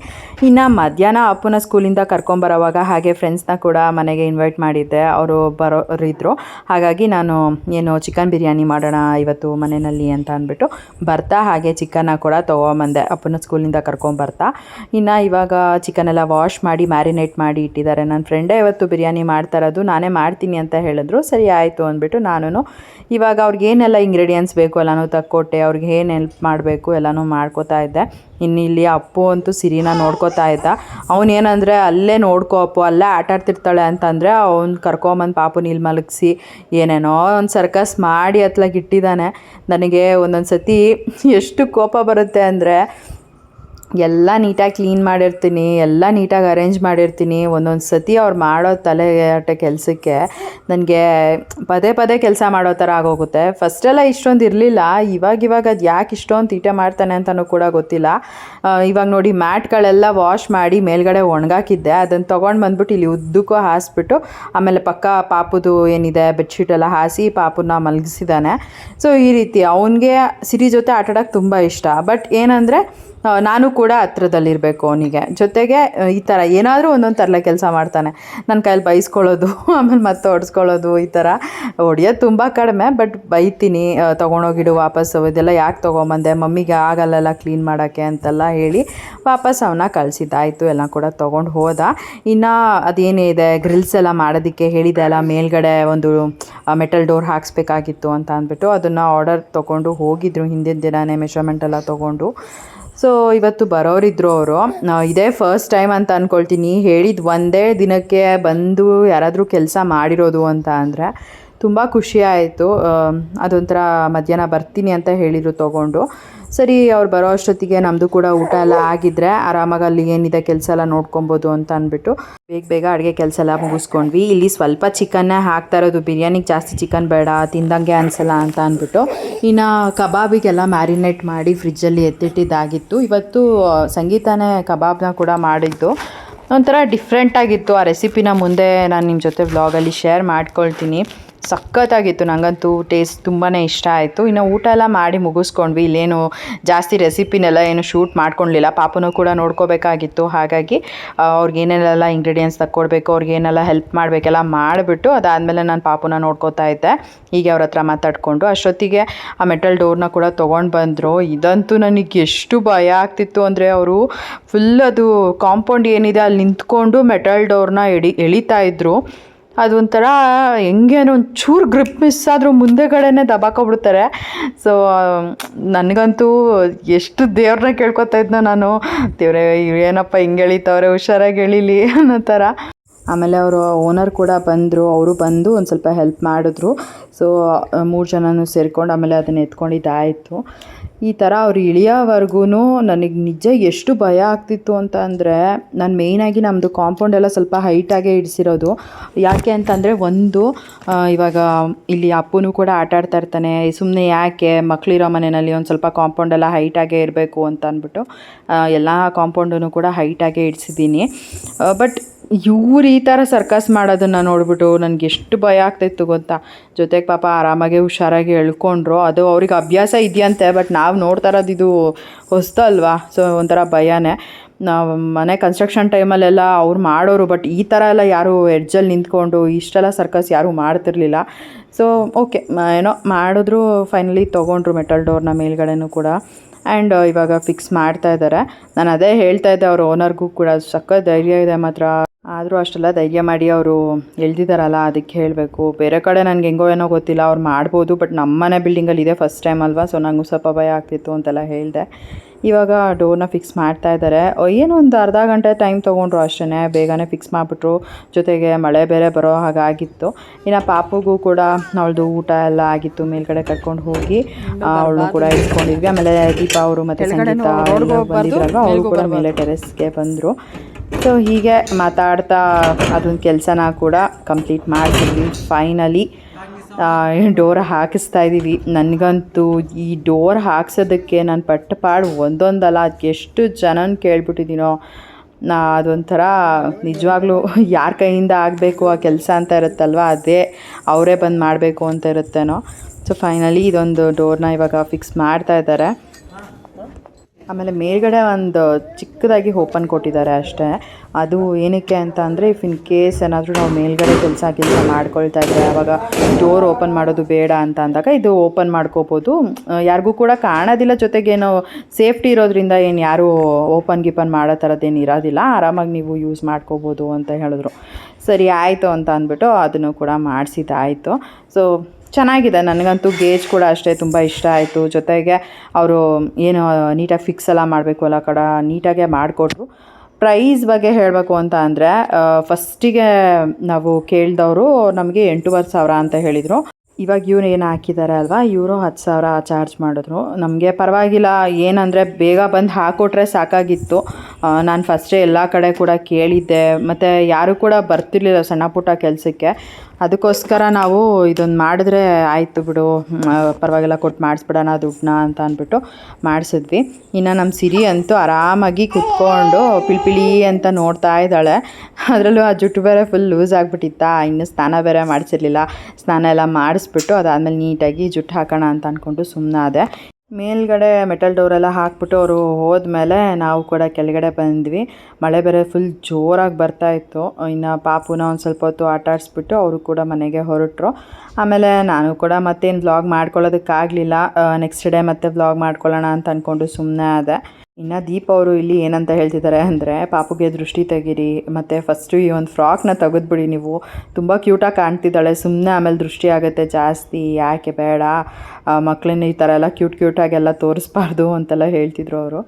ಇನ್ನು ಮಧ್ಯಾಹ್ನ ಅಪ್ಪನ ಸ್ಕೂಲಿಂದ ಕರ್ಕೊಂಬರೋವಾಗ ಹಾಗೆ ಫ್ರೆಂಡ್ಸ್ನ ಕೂಡ ಮನೆಗೆ ಇನ್ವೈಟ್ ಮಾಡಿದ್ದೆ, ಅವರು ಬರೋರಿದ್ದರು. ಹಾಗಾಗಿ ನಾನು ಚಿಕನ್ ಬಿರಿಯಾನಿ ಮಾಡೋಣ ಇವತ್ತು ಮನೆಯಲ್ಲಿ ಅಂತ ಅಂದ್ಬಿಟ್ಟು ಬರ್ತಾ ಹಾಗೆ ಚಿಕನ್ನ ಕೂಡ ತೊಗೊಂಬಂದೆ ಅಪ್ಪನ ಸ್ಕೂಲಿಂದ ಕರ್ಕೊಂಬರ್ತಾ. ಇನ್ನು ಇವಾಗ ಚಿಕನೆಲ್ಲ ವಾಶ್ ಮಾಡಿ ಮ್ಯಾರಿನೇಟ್ ಮಾಡಿ ಇಟ್ಟಿದ್ದಾರೆ. ನನ್ನ ಫ್ರೆಂಡೇ ಇವತ್ತು ಬಿರಿಯಾನಿ ಮಾಡ್ತಾ ಇರೋದು, ನಾನೇ ಮಾಡ್ತೀನಿ ಅಂತ ಹೇಳಿದ್ರು. ಸರಿ ಆಯಿತು ಅಂದ್ಬಿಟ್ಟು ನಾನು ಇವಾಗ ಅವ್ರಿಗೆ ಏನೆಲ್ಲ ಇಂಗ್ರೀಡಿಯೆಂಟ್ಸ್ ಬೇಕು ಎಲ್ಲನೂ ತಕ್ಕೊಟ್ಟೆ, ಅವ್ರಿಗೆ ಏನು ಹೆಲ್ಪ್ ಮಾಡಬೇಕು ಎಲ್ಲನೂ ಮಾಡ್ಕೋತಾ ಇದ್ದೆ. ಇನ್ನು ಇಲ್ಲಿ ಅಪ್ಪು ಅಂತೂ ಸಿರಿನ ನೋಡ್ಕೋತಾ ಇದ್ದ. ಅವನೇನಂದರೆ ಅಲ್ಲೇ ನೋಡ್ಕೋ ಅಪ್ಪು, ಅಲ್ಲೇ ಆಟಾಡ್ತಿರ್ತಾಳೆ ಅಂತಂದರೆ ಅವ್ನು ಕರ್ಕೊಂಬಂದು ಪಾಪು ಇಲ್ಲಿ ಮಲಗಿಸಿ ಏನೇನೋ ಒಂದು ಸರ್ಕಸ್ ಮಾಡಿ ಇಟ್ಟಿದ್ದಾನೆ. ನನಗೆ ಒಂದೊಂದು ಸತಿ ಎಷ್ಟು ಕೋಪ ಬರುತ್ತೆ ಅಂದರೆ, ಎಲ್ಲ ನೀಟಾಗಿ ಕ್ಲೀನ್ ಮಾಡಿರ್ತೀನಿ, ಎಲ್ಲ ನೀಟಾಗಿ ಅರೇಂಜ್ ಮಾಡಿರ್ತೀನಿ. ಒಂದೊಂದು ಸತಿ ಅವ್ರು ಮಾಡೋ ತಲೆಯಾಟ ಕೆಲಸಕ್ಕೆ ನನಗೆ ಪದೇ ಪದೇ ಕೆಲಸ ಮಾಡೋ ಥರ ಆಗೋಗುತ್ತೆ. ಫಸ್ಟೆಲ್ಲ ಇಷ್ಟೊಂದು ಇರಲಿಲ್ಲ, ಇವಾಗ ಅದು ಯಾಕೆ ಇಷ್ಟೊಂದು ತೀಟೆ ಮಾಡ್ತಾನೆ ಅಂತಲೂ ಕೂಡ ಗೊತ್ತಿಲ್ಲ. ಇವಾಗ ನೋಡಿ ಮ್ಯಾಟ್ಗಳೆಲ್ಲ ವಾಶ್ ಮಾಡಿ ಮೇಲ್ಗಡೆ ಒಣಗಾಕಿದ್ದೆ, ಅದನ್ನು ತೊಗೊಂಡು ಬಂದ್ಬಿಟ್ಟು ಇಲ್ಲಿ ಉದ್ದಕ್ಕೂ ಹಾಸಿಬಿಟ್ಟು ಆಮೇಲೆ ಪಕ್ಕ ಪಾಪುದು ಏನಿದೆ ಬೆಡ್ಶೀಟೆಲ್ಲ ಹಾಸಿ ಪಾಪುನ ಮಲಗಿಸಿದ್ದಾನೆ. ಸೊ ಈ ರೀತಿ ಅವನಿಗೆ ಸಿರಿ ಜೊತೆ ಆಟಾಡೋಕ್ಕೆ ತುಂಬ ಇಷ್ಟ. ಬಟ್ ಏನಂದರೆ ನಾನು ಕೂಡ ಹತ್ರದಲ್ಲಿರಬೇಕು ಅವನಿಗೆ. ಜೊತೆಗೆ ಈ ಥರ ಏನಾದರೂ ಒಂದೊಂದು ತರಲೆ ಕೆಲಸ ಮಾಡ್ತಾನೆ. ನನ್ನ ಕೈಯಲ್ಲಿ ಬೈಸ್ಕೊಳ್ಳೋದು, ಆಮೇಲೆ ಮತ್ತೆ ಹೊಡೆಸ್ಕೊಳ್ಳೋದು, ಈ ಥರ ಹೊಡೆಯೋದು ತುಂಬ ಕಡಿಮೆ. ಬಟ್ ಬೈತೀನಿ, ತೊಗೊಂಡೋಗಿಡು ವಾಪಸ್ಸು, ಇದೆಲ್ಲ ಯಾಕೆ ತೊಗೊಂಬಂದೆ, ಮಮ್ಮಿಗೆ ಆಗಲ್ಲೆಲ್ಲ ಕ್ಲೀನ್ ಮಾಡೋಕ್ಕೆ ಅಂತೆಲ್ಲ ಹೇಳಿ ವಾಪಸ್ ಅವನ್ನ ಕಳಿಸಿದ್ದಾಯಿತು. ಎಲ್ಲ ಕೂಡ ತೊಗೊಂಡು ಹೋದ. ಇನ್ನು ಅದೇನಿದೆ ಗ್ರಿಲ್ಸ್ ಎಲ್ಲ ಮಾಡೋದಕ್ಕೆ ಹೇಳಿದೆ ಅಲ್ಲ, ಮೇಲ್ಗಡೆ ಒಂದು ಮೆಟಲ್ ಡೋರ್ ಹಾಕ್ಸ್ಬೇಕಾಗಿತ್ತು ಅಂತ ಅಂದ್ಬಿಟ್ಟು ಅದನ್ನು ಆರ್ಡರ್ ತೊಗೊಂಡು ಹೋಗಿದ್ರು ಹಿಂದಿನ ದಿನವೇ ಮೆಷರ್ಮೆಂಟ್ ಎಲ್ಲ ತೊಗೊಂಡು. ಸೊ ಇವತ್ತು ಬರೋರಿದ್ದರು ಅವರು. ಇದೇ ಫಸ್ಟ್ ಟೈಮ್ ಅಂತ ಅಂದ್ಕೊಳ್ತೀನಿ ಹೇಳಿದ್ದು ಒಂದೇ ದಿನಕ್ಕೆ ಬಂದು ಯಾರಾದರೂ ಕೆಲಸ ಮಾಡಿರೋದು ಅಂತ ಅಂದರೆ. ತುಂಬ ಖುಷಿ ಆಯಿತು. ಅದೊಂಥರ ಮಧ್ಯಾಹ್ನ ಬರ್ತೀನಿ ಅಂತ ಹೇಳಿದರು ತೊಗೊಂಡು. ಸರಿ ಅವ್ರು ಬರೋ ಅಷ್ಟೊತ್ತಿಗೆ ನಮ್ಮದು ಕೂಡ ಊಟ ಎಲ್ಲ ಆಗಿದ್ದರೆ ಆರಾಮಾಗಿ ಅಲ್ಲಿ ಏನಿದೆ ಕೆಲಸ ಎಲ್ಲ ನೋಡ್ಕೊಬೋದು ಅಂತ ಅಂದ್ಬಿಟ್ಟು ಬೇಗ ಅಡುಗೆ ಕೆಲಸ ಎಲ್ಲ ಮುಗಿಸ್ಕೊಂಡ್ವಿ. ಇಲ್ಲಿ ಸ್ವಲ್ಪ ಚಿಕನ್ನೇ ಹಾಕ್ತಾ ಇರೋದು, ಬಿರಿಯಾನಿಗೆ ಜಾಸ್ತಿ ಚಿಕನ್ ಬೇಡ, ತಿಂದಂಗೆ ಅನಿಸಲ್ಲ ಅಂತ ಅಂದ್ಬಿಟ್ಟು. ಇನ್ನು ಕಬಾಬಿಗೆಲ್ಲ ಮ್ಯಾರಿನೇಟ್ ಮಾಡಿ ಫ್ರಿಜ್ಜಲ್ಲಿ ಎತ್ತಿಟ್ಟಿದ್ದಾಗಿತ್ತು. ಇವತ್ತು ಸಂಗೀತನೇ ಕಬಾಬ್ನ ಕೂಡ ಮಾಡಿದ್ದು. ಒಂಥರ ಡಿಫ್ರೆಂಟಾಗಿತ್ತು. ಆ ರೆಸಿಪಿನ ಮುಂದೆ ನಾನು ನಿಮ್ಮ ಜೊತೆ ವ್ಲಾಗಲ್ಲಿ ಶೇರ್ ಮಾಡ್ಕೊಳ್ತೀನಿ. ಸಖತ್ತಾಗಿತ್ತು, ನನಗಂತೂ ಟೇಸ್ಟ್ ತುಂಬಾ ಇಷ್ಟ ಆಯಿತು. ಇನ್ನು ಊಟ ಎಲ್ಲ ಮಾಡಿ ಮುಗಿಸ್ಕೊಂಡ್ವಿ. ಇಲ್ಲೇನು ಜಾಸ್ತಿ ರೆಸಿಪಿನೆಲ್ಲ ಏನು ಶೂಟ್ ಮಾಡ್ಕೊಳ್ಲಿಲ್ಲ, ಪಾಪನೂ ಕೂಡ ನೋಡ್ಕೋಬೇಕಾಗಿತ್ತು. ಹಾಗಾಗಿ ಅವ್ರಿಗೇನೆಲ್ಲ ಇಂಗ್ರೀಡಿಯೆಂಟ್ಸ್ ತಕ್ಕೊಡ್ಬೇಕು, ಅವ್ರಿಗೇನೆಲ್ಲ ಹೆಲ್ಪ್ ಮಾಡಬೇಕೆಲ್ಲ ಮಾಡಿಬಿಟ್ಟು ಅದಾದಮೇಲೆ ನಾನು ಪಾಪನ ನೋಡ್ಕೋತಾ ಇದ್ದೆ. ಹೀಗೆ ಅವ್ರ ಹತ್ರ ಮಾತಾಡಿಕೊಂಡು ಅಷ್ಟೊತ್ತಿಗೆ ಆ ಮೆಟಲ್ ಡೋರ್ನ ಕೂಡ ತೊಗೊಂಡು ಬಂದರು. ಇದಂತೂ ನನಗೆ ಎಷ್ಟು ಭಯ ಆಗ್ತಿತ್ತು ಅಂದರೆ, ಅವರು ಫುಲ್ ಅದು ಕಾಂಪೌಂಡ್ ಏನಿದೆ ಅಲ್ಲಿ ನಿಂತ್ಕೊಂಡು ಮೆಟಲ್ ಡೋರ್ನ ಎಳಿತಾ ಇದ್ದರು. ಅದೊಂಥರ ಹೆಂಗೇನೋ ಒಂಚೂರು ಗ್ರಿಪ್ ಮಿಸ್ ಆದರೂ ಮುಂದೆಗಡೆನೇ ದಬಾಕೊಬಿಡ್ತಾರೆ. ಸೊ ನನಗಂತೂ ಎಷ್ಟು ದೇವ್ರನ್ನ ಕೇಳ್ಕೊತಾ ಇದ್ನೋ ನಾನು, ದೇವ್ರೇ ಏನಪ್ಪ ಹಿಂಗೆ ಎಳಿತವ್ರೆ, ಹುಷಾರಾಗಿ ಎಳೀಲಿ ಅನ್ನೋ ಥರ. ಆಮೇಲೆ ಅವರು ಓನರ್ ಕೂಡ ಬಂದರು. ಅವರು ಬಂದು ಒಂದು ಸ್ವಲ್ಪ ಹೆಲ್ಪ್ ಮಾಡಿದ್ರು. ಸೊ 3 ಜನನೂ ಸೇರಿಕೊಂಡು ಆಮೇಲೆ ಅದನ್ನು ಎತ್ಕೊಂಡಿದ್ದಾಯಿತು. ಈ ಥರ ಅವ್ರು ಇಳಿಯೋವರೆಗೂ ನನಗೆ ನಿಜ ಎಷ್ಟು ಭಯ ಆಗ್ತಿತ್ತು ಅಂತ ಅಂದರೆ, ನಾನು ಮೇಯ್ನಾಗಿ ನಮ್ಮದು ಕಾಂಪೌಂಡ್ ಎಲ್ಲ ಸ್ವಲ್ಪ ಹೈಟಾಗೇ ಇಡಿಸಿರೋದು. ಯಾಕೆ ಅಂತಂದರೆ, ಇವಾಗ ಇಲ್ಲಿ ಅಪ್ಪನೂ ಕೂಡ ಆಟ ಆಡ್ತಾ ಇರ್ತಾನೆ, ಸುಮ್ಮನೆ ಯಾಕೆ ಮಕ್ಕಳಿರೋ ಮನೆಯಲ್ಲಿ ಒಂದು ಸ್ವಲ್ಪ ಕಾಂಪೌಂಡ್ ಎಲ್ಲ ಹೈಟಾಗೇ ಇರಬೇಕು ಅಂತ ಅಂದ್ಬಿಟ್ಟು ಎಲ್ಲ ಕಾಂಪೌಂಡನ್ನು ಕೂಡ ಹೈಟಾಗೇ ಇಡಿಸಿದ್ದೀನಿ. ಬಟ್ ಇವ್ರು ಈ ಥರ ಸರ್ಕಸ್ ಮಾಡೋದನ್ನು ನೋಡಿಬಿಟ್ಟು ನನಗೆ ಎಷ್ಟು ಭಯ ಆಗ್ತಾಯಿತ್ತು ಗೊತ್ತಾ. ಜೊತೆಗೆ ಪಾಪ ಆರಾಮಾಗಿ ಹುಷಾರಾಗಿ ಎಳ್ಕೊಂಡ್ರು. ಅದು ಅವ್ರಿಗೆ ಅಭ್ಯಾಸ ಇದೆಯಂತೆ, ಬಟ್ ನಾವು ನೋಡ್ತಾ ಇರೋದು ಇದು ಹೊಸ್ತಲ್ವಾ, ಸೊ ಒಂಥರ ಭಯನೇ. ನಾವು ಮನೆ ಕನ್ಸ್ಟ್ರಕ್ಷನ್ ಟೈಮಲ್ಲೆಲ್ಲ ಅವ್ರು ಮಾಡೋರು, ಬಟ್ ಈ ಥರ ಎಲ್ಲ ಯಾರೂ ಎಡ್ಜಲ್ಲಿ ನಿಂತ್ಕೊಂಡು ಇಷ್ಟೆಲ್ಲ ಸರ್ಕಸ್ ಯಾರೂ ಮಾಡ್ತಿರ್ಲಿಲ್ಲ. ಸೊ ಓಕೆ, ಏನೋ ಮಾಡಿದ್ರು. ಫೈನಲಿ ತೊಗೊಂಡ್ರು ಮೆಟಲ್ ಡೋರ್ನ ಮೇಲ್ಗಡೆನೂ ಕೂಡ. ಆ್ಯಂಡ್ ಇವಾಗ ಫಿಕ್ಸ್ ಮಾಡ್ತಾ ಇದ್ದಾರೆ. ನಾನು ಅದೇ ಹೇಳ್ತಾ ಇದ್ದೆ ಅವ್ರ ಓನರ್ಗೂ ಕೂಡ, ಸಖತ್ ಧೈರ್ಯ ಇದೆ ಮಾತ್ರ. ಆದರೂ ಅಷ್ಟೆಲ್ಲ ಧೈರ್ಯ ಮಾಡಿ ಅವರು ಎಳ್ದಿದ್ದಾರಲ್ಲ, ಅದಕ್ಕೆ ಹೇಳಬೇಕು. ಬೇರೆ ಕಡೆ ನನಗೆ ಹೆಂಗೋ ಏನೋ ಗೊತ್ತಿಲ್ಲ, ಅವ್ರು ಮಾಡ್ಬೋದು, ಬಟ್ ನಮ್ಮನೆ ಬಿಲ್ಡಿಂಗಲ್ಲಿ ಇದೆ ಫಸ್ಟ್ ಟೈಮ್ ಅಲ್ವಾ, ಸೊ ನನಗೂ ಸ್ವಲ್ಪ ಭಯ ಆಗ್ತಿತ್ತು ಅಂತೆಲ್ಲ ಹೇಳಿದೆ. ಇವಾಗ ಡೋರ್ನ ಫಿಕ್ಸ್ ಮಾಡ್ತಾ ಇದ್ದಾರೆ. ಏನೋ ಒಂದು ಅರ್ಧ ಗಂಟೆ ಟೈಮ್ ತೊಗೊಂಡ್ರು ಅಷ್ಟೇ, ಬೇಗನೆ ಫಿಕ್ಸ್ ಮಾಡಿಬಿಟ್ರು. ಜೊತೆಗೆ ಮಳೆ ಬೇರೆ ಬರೋ ಹಾಗಾಗಿತ್ತು. ಇನ್ನು ಪಾಪುಗೂ ಕೂಡ ಅವಳದು ಊಟ ಎಲ್ಲ ಆಗಿತ್ತು, ಮೇಲ್ಗಡೆ ಕರ್ಕೊಂಡು ಹೋಗಿ ಅವಳು ಕೂಡ ಇಟ್ಕೊಂಡಿದ್ವಿ. ಆಮೇಲೆ ದೀಪ ಅವರು ಮತ್ತು ಸಂಗೀತ ಬಂದಿದ್ರಲ್ವ, ಅವರು ಕೂಡ ಮೇಲೆ ಟೆರೆಸ್ಗೆ ಬಂದರು. ಸೊ ಹೀಗೆ ಮಾತಾಡ್ತಾ ಅದೊಂದು ಕೆಲಸನ ಕೂಡ ಕಂಪ್ಲೀಟ್ ಮಾಡ್ತಿದ್ವಿ. ಫೈನಲಿ ಡೋರ್ ಹಾಕಿಸ್ತಾ ಇದ್ದೀವಿ. ನನಗಂತೂ ಈ ಡೋರ್ ಹಾಕ್ಸೋದಕ್ಕೆ ನಾನು ಪಟ್ಟಪಾಡು ಒಂದೊಂದಲ್ಲ ಅದಕ್ಕೆ ಎಷ್ಟು ಜನನ ಕೇಳ್ಬಿಟ್ಟಿದ್ದೀನೋ. ಅದೊಂಥರ ನಿಜವಾಗ್ಲೂ ಯಾರ ಕೈಯಿಂದ ಆಗಬೇಕು ಆ ಕೆಲಸ ಅಂತ ಇರುತ್ತಲ್ವ, ಅದೇ ಅವರೇ ಬಂದು ಮಾಡಬೇಕು ಅಂತ ಇರುತ್ತೇನೋ. ಸೊ ಫೈನಲಿ ಇದೊಂದು ಡೋರ್ನ ಇವಾಗ ಫಿಕ್ಸ್ ಮಾಡ್ತಾ ಇದ್ದಾರೆ. ಆಮೇಲೆ ಮೇಲ್ಗಡೆ ಒಂದು ಚಿಕ್ಕದಾಗಿ ಓಪನ್ ಕೊಟ್ಟಿದ್ದಾರೆ ಅಷ್ಟೇ. ಅದು ಏನಕ್ಕೆ ಅಂತ ಅಂದರೆ, ಇಫ್ ಇನ್ ಕೇಸ್ ಏನಾದರೂ ನಾವು ಮೇಲ್ಗಡೆ ಕೆಲಸ ಮಾಡ್ಕೊಳ್ತಾ ಇದ್ದರೆ ಆವಾಗ ಡೋರ್ ಓಪನ್ ಮಾಡೋದು ಬೇಡ ಅಂತ ಅಂದಾಗ ಇದು ಓಪನ್ ಮಾಡ್ಕೋಬೋದು. ಯಾರಿಗೂ ಕೂಡ ಕಾಣೋದಿಲ್ಲ, ಜೊತೆಗೇನು ಸೇಫ್ಟಿ ಇರೋದ್ರಿಂದ ಏನು ಯಾರೂ ಓಪನ್ ಮಾಡೋ ಥರದ್ದೇನು ಇರೋದಿಲ್ಲ, ಆರಾಮಾಗಿ ನೀವು ಯೂಸ್ ಮಾಡ್ಕೋಬೋದು ಅಂತ ಹೇಳಿದ್ರು. ಸರಿ ಆಯಿತು ಅಂತ ಅಂದ್ಬಿಟ್ಟು ಅದನ್ನು ಕೂಡ ಮಾಡಿಸಿದ್ದಾಯಿತು. ಸೊ ಚೆನ್ನಾಗಿದೆ. ನನಗಂತೂ ಗೇಜ್ ಕೂಡ ಅಷ್ಟೇ ತುಂಬ ಇಷ್ಟ ಆಯಿತು. ಜೊತೆಗೆ ಅವರು ಏನು ನೀಟಾಗಿ ಫಿಕ್ಸ್ ಎಲ್ಲ ಮಾಡಬೇಕು ಅಲ್ಲ ಕಡೆ ನೀಟಾಗೆ ಮಾಡಿಕೊಟ್ರು. ಪ್ರೈಸ್ ಬಗ್ಗೆ ಹೇಳಬೇಕು ಅಂತ ಅಂದರೆ, ಫಸ್ಟಿಗೆ ನಾವು ಕೇಳಿದವರು ನಮಗೆ 8,500 ಅಂತ ಹೇಳಿದರು. ಇವಾಗ ಇವ್ರು ಏನು ಹಾಕಿದ್ದಾರೆ ಅಲ್ವಾ, ಇವರು 10,000 ಚಾರ್ಜ್ ಮಾಡಿದ್ರು. ನಮಗೆ ಪರವಾಗಿಲ್ಲ, ಏನಂದರೆ ಬೇಗ ಬಂದು ಹಾಕ್ಕೊಟ್ರೆ ಸಾಕಾಗಿತ್ತು. ನಾನು ಫಸ್ಟೇ ಎಲ್ಲ ಕಡೆ ಕೂಡ ಕೇಳಿದ್ದೆ, ಮತ್ತು ಯಾರೂ ಕೂಡ ಬರ್ತಿರ್ಲಿಲ್ಲ ಸಣ್ಣ ಪುಟ್ಟ ಕೆಲಸಕ್ಕೆ. ಅದಕ್ಕೋಸ್ಕರ ನಾವು ಇದೊಂದು ಮಾಡಿದ್ರೆ ಆಯಿತು ಬಿಡು, ಪರವಾಗಿಲ್ಲ ಕೊಟ್ಟು ಮಾಡಿಸ್ಬಿಡೋಣ ದುಡ್ಡನ್ನ ಅಂತ ಅಂದ್ಬಿಟ್ಟು ಮಾಡಿಸಿದ್ವಿ. ಇನ್ನು ನಮ್ಮ ಸಿರಿ ಅಂತೂ ಆರಾಮಾಗಿ ಕುತ್ಕೊಂಡು ಪಿಳಿಪಿಳಿ ಅಂತ ನೋಡ್ತಾ ಇದ್ದಾಳೆ. ಅದರಲ್ಲೂ ಆ ಜುಟ್ಟು ಬೇರೆ ಫುಲ್ ಲೂಸ್ ಆಗಿಬಿಟ್ಟಿತ್ತಾ, ಇನ್ನು ಸ್ನಾನ ಬೇರೆ ಮಾಡಿಸಿರ್ಲಿಲ್ಲ. ಸ್ನಾನ ಎಲ್ಲ ಮಾಡಿಸ್ಬಿಟ್ಟು ಅದಾದಮೇಲೆ ನೀಟಾಗಿ ಜುಟ್ಟು ಹಾಕೋಣ ಅಂತ ಅಂದ್ಕೊಂಡು ಸುಮ್ಮನಾದೆ. ಮೇಲ್ಗಡೆ ಮೆಟಲ್ ಡೋರೆಲ್ಲ ಹಾಕ್ಬಿಟ್ಟು ಅವರು ಹೋದ್ಮೇಲೆ ನಾವು ಕೂಡ ಕೆಳಗಡೆ ಬಂದ್ವಿ. ಮಳೆ ಬೇರೆ ಫುಲ್ ಜೋರಾಗಿ ಬರ್ತಾಯಿತ್ತು. ಇನ್ನು ಪಾಪುನ ಒಂದು ಸ್ವಲ್ಪ ಹೊತ್ತು ಆಟ ಆಡಿಸ್ಬಿಟ್ಟು ಅವರು ಕೂಡ ಮನೆಗೆ ಹೊರಟರು. ಆಮೇಲೆ ನಾನು ಕೂಡ ಮತ್ತೇನು ವ್ಲಾಗ್ ಮಾಡ್ಕೊಳ್ಳೋದಕ್ಕಾಗಲಿಲ್ಲ. ನೆಕ್ಸ್ಟ್ ಡೇ ಮತ್ತೆ ವ್ಲಾಗ್ ಮಾಡ್ಕೊಳ್ಳೋಣ ಅಂತ ಅಂದ್ಕೊಂಡು ಸುಮ್ಮನೆ ಆದೆ. ಇನ್ನು ದೀಪ ಅವರು ಇಲ್ಲಿ ಏನಂತ ಹೇಳ್ತಿದ್ದಾರೆ ಅಂದರೆ ಪಾಪುಗೆ ದೃಷ್ಟಿ ತೆಗೀರಿ ಮತ್ತು ಫಸ್ಟು ಈ ಒಂದು ಫ್ರಾಕ್ನ ತೆಗೆದ್ಬಿಡಿ, ನೀವು ತುಂಬ ಕ್ಯೂಟಾಗಿ ಕಾಣ್ತಿದ್ದಾಳೆ, ಸುಮ್ಮನೆ ಆಮೇಲೆ ದೃಷ್ಟಿ ಆಗುತ್ತೆ ಜಾಸ್ತಿ, ಯಾಕೆ ಬೇಡ, ಮಕ್ಕಳನ್ನ ಈ ಥರ ಎಲ್ಲ ಕ್ಯೂಟಾಗೆಲ್ಲ ತೋರಿಸ್ಬಾರ್ದು ಅಂತೆಲ್ಲ ಹೇಳ್ತಿದ್ರು ಅವರು.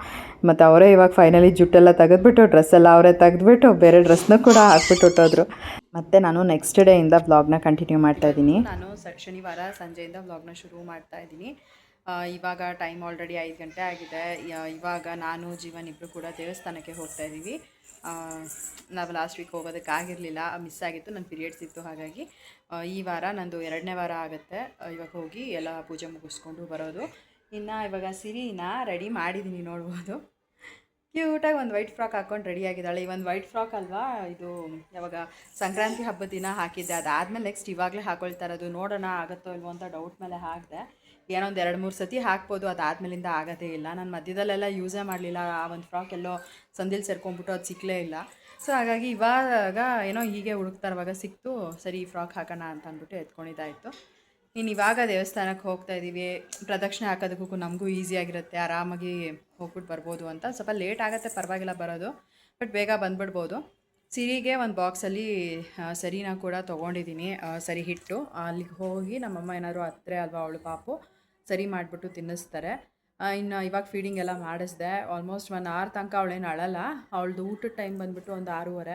ಮತ್ತು ಅವರೇ ಇವಾಗ ಫೈನಲಿ ಜುಟ್ಟೆಲ್ಲ ತೆಗೆದ್ಬಿಟ್ಟು ಡ್ರೆಸ್ಸೆಲ್ಲ ಅವರೇ ತೆಗೆದ್ಬಿಟ್ಟು ಬೇರೆ ಡ್ರೆಸ್ನ ಕೂಡ ಹಾಕ್ಬಿಟ್ಟು ಹೊಟ್ಟೋದ್ರು. ಮತ್ತು ನಾನು ನೆಕ್ಸ್ಟ್ ಡೇಯಿಂದ ವ್ಲಾಗ್ನ ಕಂಟಿನ್ಯೂ ಮಾಡ್ತಾಯಿದ್ದೀನಿ. ನಾನು ಶನಿವಾರ ಸಂಜೆಯಿಂದ ವ್ಲಾಗ್ನ ಶುರು ಮಾಡ್ತಾಯಿದ್ದೀನಿ. ಇವಾಗ ಟೈಮ್ ಆಲ್ರೆಡಿ 5 ಗಂಟೆ ಆಗಿದೆ. ಇವಾಗ ನಾನು ಜೀವನ್ ಇಬ್ಬರು ಕೂಡ ದೇವಸ್ಥಾನಕ್ಕೆ ಹೋಗ್ತಾ ಇದ್ದೀವಿ. ನಾವು ಲಾಸ್ಟ್ ವೀಕ್ ಹೋಗೋದಕ್ಕಾಗಿರಲಿಲ್ಲ, ಮಿಸ್ ಆಗಿತ್ತು, ನನ್ನ ಪೀರಿಯಡ್ಸ್ ಇತ್ತು. ಹಾಗಾಗಿ ಈ ವಾರ ನಂದು 2ನೇ ವಾರ ಆಗುತ್ತೆ. ಇವಾಗ ಹೋಗಿ ಎಲ್ಲ ಪೂಜೆ ಮುಗಿಸ್ಕೊಂಡು ಬರೋದು. ಇನ್ನು ಇವಾಗ ಸಿರಿನ ರೆಡಿ ಮಾಡಿದ್ದೀನಿ, ನೋಡ್ಬೋದು. ಕ್ಯೂಟಾಗಿ ಒಂದು ವೈಟ್ ಫ್ರಾಕ್ ಹಾಕ್ಕೊಂಡು ರೆಡಿಯಾಗಿದ್ದಾಳೆ. ಈ ಒಂದು ವೈಟ್ ಫ್ರಾಕ್ ಅಲ್ವಾ, ಇದು ಯಾವಾಗ ಸಂಕ್ರಾಂತಿ ಹಬ್ಬದ ದಿನ ಹಾಕಿದ್ದೆ, ಅದಾದಮೇಲೆ ನೆಕ್ಸ್ಟ್ ಇವಾಗಲೇ ಹಾಕೊಳ್ತಾ ಇರೋದು. ನೋಡೋಣ ಆಗುತ್ತೋ ಇಲ್ವೋ ಅಂತ ಡೌಟ್ ಮೇಲೆ ಹಾಕಿದೆ. ಏನೊಂದು 2-3 ಸತಿ ಹಾಕ್ಬೋದು, ಅದಾದಮೇಲಿಂದ ಆಗೋದೇ ಇಲ್ಲ. ನಾನು ಮಧ್ಯದಲ್ಲೆಲ್ಲ ಯೂಸೇ ಮಾಡಲಿಲ್ಲ. ಆ ಒಂದು ಫ್ರಾಕ್ ಎಲ್ಲೋ ಸಂದಿಲ್ ಸೇರ್ಕೊಂಡ್ಬಿಟ್ಟು ಅದು ಸಿಕ್ಕಲೇ ಇಲ್ಲ. ಸೊ ಹಾಗಾಗಿ ಇವಾಗ ಏನೋ ಹೀಗೆ ಹುಡುಕ್ತಾ ಇರುವಾಗ ಸಿಕ್ತು, ಸರಿ ಈ ಫ್ರಾಕ್ ಹಾಕೋಣ ಅಂತ ಅಂದ್ಬಿಟ್ಟು ಎತ್ಕೊಂಡಿದ್ದಾಯಿತು. ಇನ್ನು ಇವಾಗ ದೇವಸ್ಥಾನಕ್ಕೆ ಹೋಗ್ತಾ ಇದ್ದೀವಿ. ಪ್ರದಕ್ಷಿಣೆ ಹಾಕೋದಕ್ಕೂ ನಮಗೂ ಈಸಿಯಾಗಿರುತ್ತೆ, ಆರಾಮಾಗಿ ಹೋಗ್ಬಿಟ್ಟು ಬರ್ಬೋದು ಅಂತ. ಸ್ವಲ್ಪ ಲೇಟ್ ಆಗುತ್ತೆ, ಪರವಾಗಿಲ್ಲ ಬರೋದು, ಬಟ್ ಬೇಗ ಬಂದುಬಿಡ್ಬೋದು. ಸಿರಿಗೆ ಒಂದು ಬಾಕ್ಸಲ್ಲಿ ಸರಿನ ಕೂಡ ತೊಗೊಂಡಿದ್ದೀನಿ, ಸರಿ ಹಿಟ್ಟು. ಅಲ್ಲಿಗೆ ಹೋಗಿ ನಮ್ಮಮ್ಮ ಏನಾದರೂ ಹತ್ತಿರ ಅಲ್ವಾ ಅವಳು ಪಾಪು, ಸರಿ ಮಾಡಿಬಿಟ್ಟು ತಿನ್ನಿಸ್ತಾರೆ. ಇನ್ನು ಇವಾಗ ಫೀಡಿಂಗ್ ಎಲ್ಲ ಮಾಡಿಸ್ದೆ. ಆಲ್ಮೋಸ್ಟ್ 1 hour ತನಕ ಅವಳೇನು ಅಳಲ್ಲ. ಅವಳದು ಊಟದ ಟೈಮ್ ಬಂದುಬಿಟ್ಟು ಒಂದು 6:30.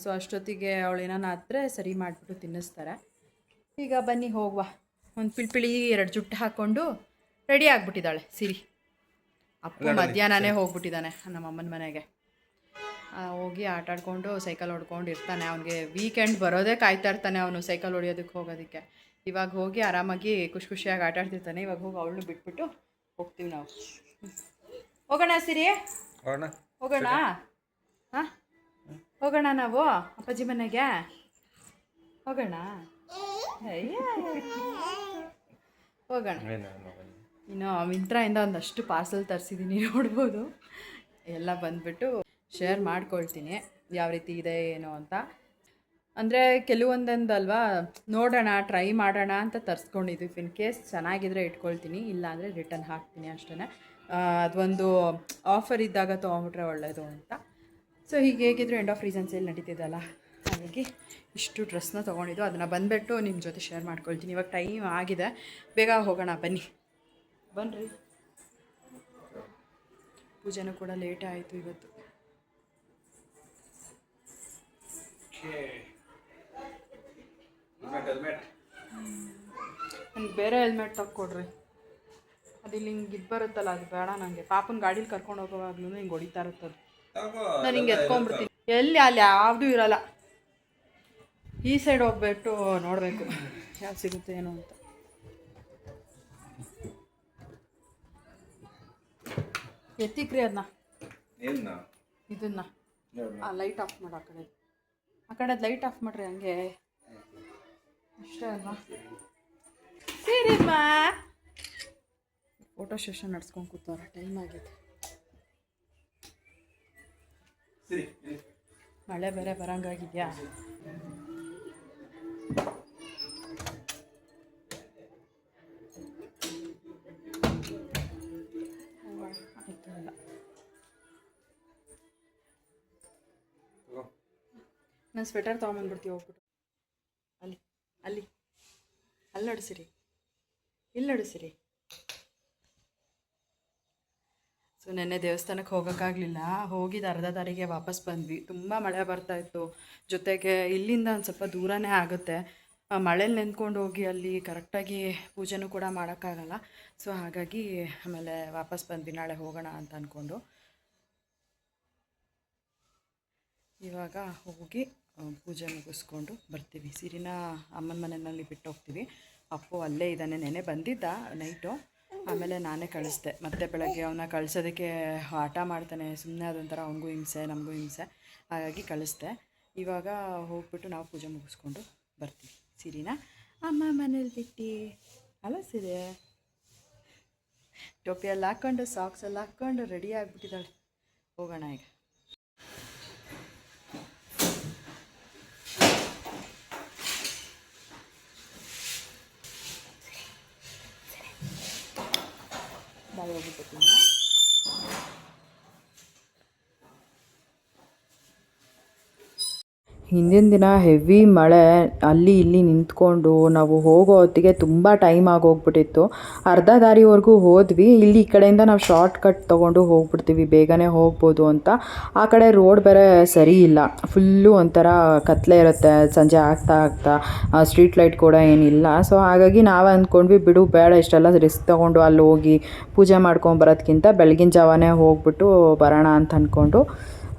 ಸೊ ಅಷ್ಟೊತ್ತಿಗೆ ಅವಳೇನಾನ ಹತ್ತಿರ ಸರಿ ಮಾಡಿಬಿಟ್ಟು ತಿನ್ನಿಸ್ತಾರೆ. ಈಗ ಬನ್ನಿ ಹೋಗುವ. ಒಂದು ಪಿಳ್ಪಿಳಿ 2 ಜುಟ್ಟು ಹಾಕ್ಕೊಂಡು ರೆಡಿ ಆಗಿಬಿಟ್ಟಿದ್ದಾಳೆ ಸಿರಿ. ಅಪ್ಪು ಮಧ್ಯಾಹ್ನನೇ ಹೋಗ್ಬಿಟ್ಟಿದ್ದಾನೆ ನಮ್ಮಮ್ಮನ ಮನೆಗೆ. ಹೋಗಿ ಆಟಾಡ್ಕೊಂಡು ಸೈಕಲ್ ಹೊಡ್ಕೊಂಡು ಇರ್ತಾನೆ. ಅವನಿಗೆ ವೀಕೆಂಡ್ ಬರೋದೇ ಕಾಯ್ತಾ ಇರ್ತಾನೆ ಅವನು ಸೈಕಲ್ ಹೊಡಿಯೋದಕ್ಕೆ ಹೋಗೋದಕ್ಕೆ. ಇವಾಗ ಹೋಗಿ ಆರಾಮಾಗಿ ಖುಷಿಯಾಗಿ ಆಟಾಡ್ತಿರ್ತಾನೆ. ಇವಾಗ ಹೋಗಿ ಅವಳು ಬಿಟ್ಬಿಟ್ಟು ಹೋಗ್ತೀವಿ ನಾವು. ಹೋಗೋಣ ಸಿರಿ, ಹೋಗೋಣ. ಹಾಂ ಹೋಗೋಣ ನಾವು ಅಪ್ಪಾಜಿ ಮನೆಗೆ, ಹೋಗೋಣ. ಹೋಗೋಣ. ಇನ್ನು ಮಿಂತ್ರಾಯಿಂದ ಒಂದಷ್ಟು ಪಾರ್ಸಲ್ ತರಿಸಿದ್ದೀನಿ, ನೋಡ್ಬೋದು. ಎಲ್ಲ ಬಂದುಬಿಟ್ಟು ಶೇರ್ ಮಾಡ್ಕೊಳ್ತೀನಿ ಯಾವ ರೀತಿ ಇದೆ ಏನೋ ಅಂತ. ಅಂದರೆ ಕೆಲವೊಂದೊಂದಲ್ವಾ ನೋಡೋಣ, ಟ್ರೈ ಮಾಡೋಣ ಅಂತ ತರಿಸ್ಕೊಂಡಿದ್ವಿ. ಇನ್ ಕೇಸ್ ಚೆನ್ನಾಗಿದ್ರೆ ಇಟ್ಕೊಳ್ತೀನಿ, ಇಲ್ಲ ಅಂದರೆ ರಿಟರ್ನ್ ಹಾಕ್ತೀನಿ ಅಷ್ಟೇ. ಅದೊಂದು ಆಫರ್ ಇದ್ದಾಗ ತೊಗೊಂಬಿಟ್ರೆ ಒಳ್ಳೆಯದು ಅಂತ. ಸೊ ಹೀಗೆ ಹೇಗಿದ್ರು ಎಂಡ್ ಆಫ್ ರೀಸನ್ ಸೇಲ್ ನಡೀತಿದ್ದಲ್ಲ, ಹಾಗಾಗಿ ಇಷ್ಟು ಡ್ರೆಸ್ನ ತೊಗೊಂಡಿದ್ದು. ಅದನ್ನು ಬಂದುಬಿಟ್ಟು ನಿಮ್ಮ ಜೊತೆ ಶೇರ್ ಮಾಡ್ಕೊಳ್ತೀನಿ. ಇವಾಗ ಟೈಮ್ ಆಗಿದೆ, ಬೇಗ ಹೋಗೋಣ ಬನ್ನಿ. ಬನ್ನಿರಿ. ಪೂಜೆನೂ ಕೂಡ ಲೇಟೇ ಆಯಿತು ಇವತ್ತು. ನನಗೆ ಬೇರೆ ಹೆಲ್ಮೆಟ್ ತಗೊಡ್ರಿ. ಅದು ಇಲ್ಲಿ ಹಿಂಗೆ ಇದು ಬರುತ್ತಲ್ಲ, ಅದು ಬೇಡ ನನಗೆ. ಪಾಪನ ಗಾಡೀಲಿ ಕರ್ಕೊಂಡು ಹೋಗೋವಾಗ್ಲೂ ಹಿಂಗೆ ಹೊಡಿತಾ ಇರುತ್ತದು. ನಾನು ಹಿಂಗೆ ಎತ್ಕೊಂಡ್ಬಿಡ್ತೀನಿ. ಎಲ್ಲಿ ಅಲ್ಲಿ ಯಾವುದೂ ಇರೋಲ್ಲ. ಈ ಸೈಡ್ ಹೋಗ್ಬಿಟ್ಟು ನೋಡಬೇಕು ಯಾವ್ದು ಸಿಗುತ್ತೆ ಏನೋ ಅಂತ. ಎತ್ತಿಕ್ರಿ ಅದನ್ನ, ಇದನ್ನ ಲೈಟ್ ಆಫ್ ಮಾಡು. ಆ ಕಡೆ ಲೈಟ್ ಆಫ್ ಮಾಡ್ರಿ, ಹಂಗೆ ಅಷ್ಟೇ ಅಲ್ವಾ. ಸರಿಮ್ಮ, ಫೋಟೋ ಸೆಷನ್ ನಡ್ಸ್ಕೊಂಡು ಕೂತವ್ರೆ, ಟೈಮ್ ಆಗಿದೆ. ಮಳೆ ಬೇರೆ ಬರಂಗಾಗಿದೆಯಾ. ನಾನು ಸ್ವೆಟರ್ ತೊಗೊಂಬಂದ್ಬಿಡ್ತೀವಿ ಹೋಗ್ಬಿಟ್ಟು. ಅಲ್ಲಿ ಅಲ್ಲಿ ಅಲ್ಲಿ ನಡಿಸಿರಿ, ಇಲ್ಲಿ ನಡಿಸಿರಿ. ಸೊ ನೆನ್ನೆ ದೇವಸ್ಥಾನಕ್ಕೆ ಹೋಗೋಕ್ಕಾಗಲಿಲ್ಲ. ಹೋಗಿದ್ದು ಅರ್ಧ ದಾರಿಗೆ ವಾಪಸ್ ಬಂದ್ವಿ. ತುಂಬ ಮಳೆ ಬರ್ತಾಯಿತ್ತು. ಜೊತೆಗೆ ಇಲ್ಲಿಂದ ಒಂದು ಸ್ವಲ್ಪ ದೂರನೇ ಆಗುತ್ತೆ. ಮಳೇಲಿ ನೆಂದ್ಕೊಂಡು ಹೋಗಿ ಅಲ್ಲಿ ಕರೆಕ್ಟಾಗಿ ಪೂಜೆನೂ ಕೂಡ ಮಾಡೋಕ್ಕಾಗಲ್ಲ. ಸೊ ಹಾಗಾಗಿ ಆಮೇಲೆ ವಾಪಸ್ ಬಂದ್ವಿ, ನಾಳೆ ಹೋಗೋಣ ಅಂತ ಅಂದ್ಕೊಂಡು. ಇವಾಗ ಹೋಗಿ ಪೂಜೆ ಮುಗಿಸ್ಕೊಂಡು ಬರ್ತೀವಿ. ಸಿರಿನ ಅಮ್ಮನ ಮನೆಯಲ್ಲಿ ಬಿಟ್ಟು ಹೋಗ್ತೀವಿ. ಅಪ್ಪು ಅಲ್ಲೇ ಇದ್ದಾನೆ. ನೆನೆ ಬಂದಿದ್ದ ನೈಟು, ಆಮೇಲೆ ನಾನೇ ಕಳಿಸ್ದೆ. ಮತ್ತೆ ಬೆಳಗ್ಗೆ ಅವನ್ನ ಕಳಿಸೋದಕ್ಕೆ ಆಟ ಮಾಡ್ತಾನೆ, ಸುಮ್ಮನೆ ಅದೊಂಥರ ಅವನಿಗೂ ಹಿಂಸೆ ನಮಗೂ ಹಿಂಸೆ, ಹಾಗಾಗಿ ಕಳಿಸ್ದೆ. ಇವಾಗ ಹೋಗ್ಬಿಟ್ಟು ನಾವು ಪೂಜೆ ಮುಗಿಸ್ಕೊಂಡು ಬರ್ತೀವಿ. ಸಿರಿನ ಅಮ್ಮ ಮನೇಲಿ ಬಿಟ್ಟು ಅಲ್ಲ ಸಿರಿ, ಟೋಪಿಯಲ್ಲಿ ಹಾಕ್ಕೊಂಡು ಸಾಕ್ಸಲ್ಲಿ ಹಾಕ್ಕೊಂಡು ರೆಡಿ ಆಗಿಬಿಟ್ಟಿದ್ದಾಳೆ. ಹೋಗೋಣ ಈಗ. ಬಾಯಿ ಹೋಗ್ಬಿಟ್ಟು ಹಿಂದಿನ ದಿನ ಹೆವಿ ಮಳೆ ಅಲ್ಲಿ ಇಲ್ಲಿ ನಿಂತ್ಕೊಂಡು ನಾವು ಹೋಗೋ ಹೊತ್ತಿಗೆ ತುಂಬ ಟೈಮ್ ಆಗೋಗ್ಬಿಟ್ಟಿತ್ತು. ಅರ್ಧ ದಾರಿವರೆಗೂ ಹೋದ್ವಿ. ಇಲ್ಲಿ ಈ ಕಡೆಯಿಂದ ನಾವು ಶಾರ್ಟ್ ಕಟ್ ತೊಗೊಂಡು ಹೋಗ್ಬಿಡ್ತೀವಿ, ಬೇಗನೆ ಹೋಗ್ಬೋದು ಅಂತ. ಆ ಕಡೆ ರೋಡ್ ಬೇರೆ ಸರಿ ಇಲ್ಲ, ಫುಲ್ಲು ಒಂಥರ ಕತ್ಲೆ ಇರುತ್ತೆ ಸಂಜೆ ಆಗ್ತಾ ಸ್ಟ್ರೀಟ್ ಲೈಟ್ ಕೂಡ ಏನಿಲ್ಲ. ಸೊ ಹಾಗಾಗಿ ನಾವು ಅಂದ್ಕೊಂಡ್ವಿ ಬಿಡು ಬೇಡ ಇಷ್ಟೆಲ್ಲ ರಿಸ್ಕ್ ತೊಗೊಂಡು ಅಲ್ಲಿ ಹೋಗಿ ಪೂಜೆ ಮಾಡ್ಕೊಂಬರೋದ್ಕಿಂತ ಬೆಳಗಿನ ಜಾವನೇ ಹೋಗ್ಬಿಟ್ಟು ಬರೋಣ ಅಂತ ಅಂದ್ಕೊಂಡು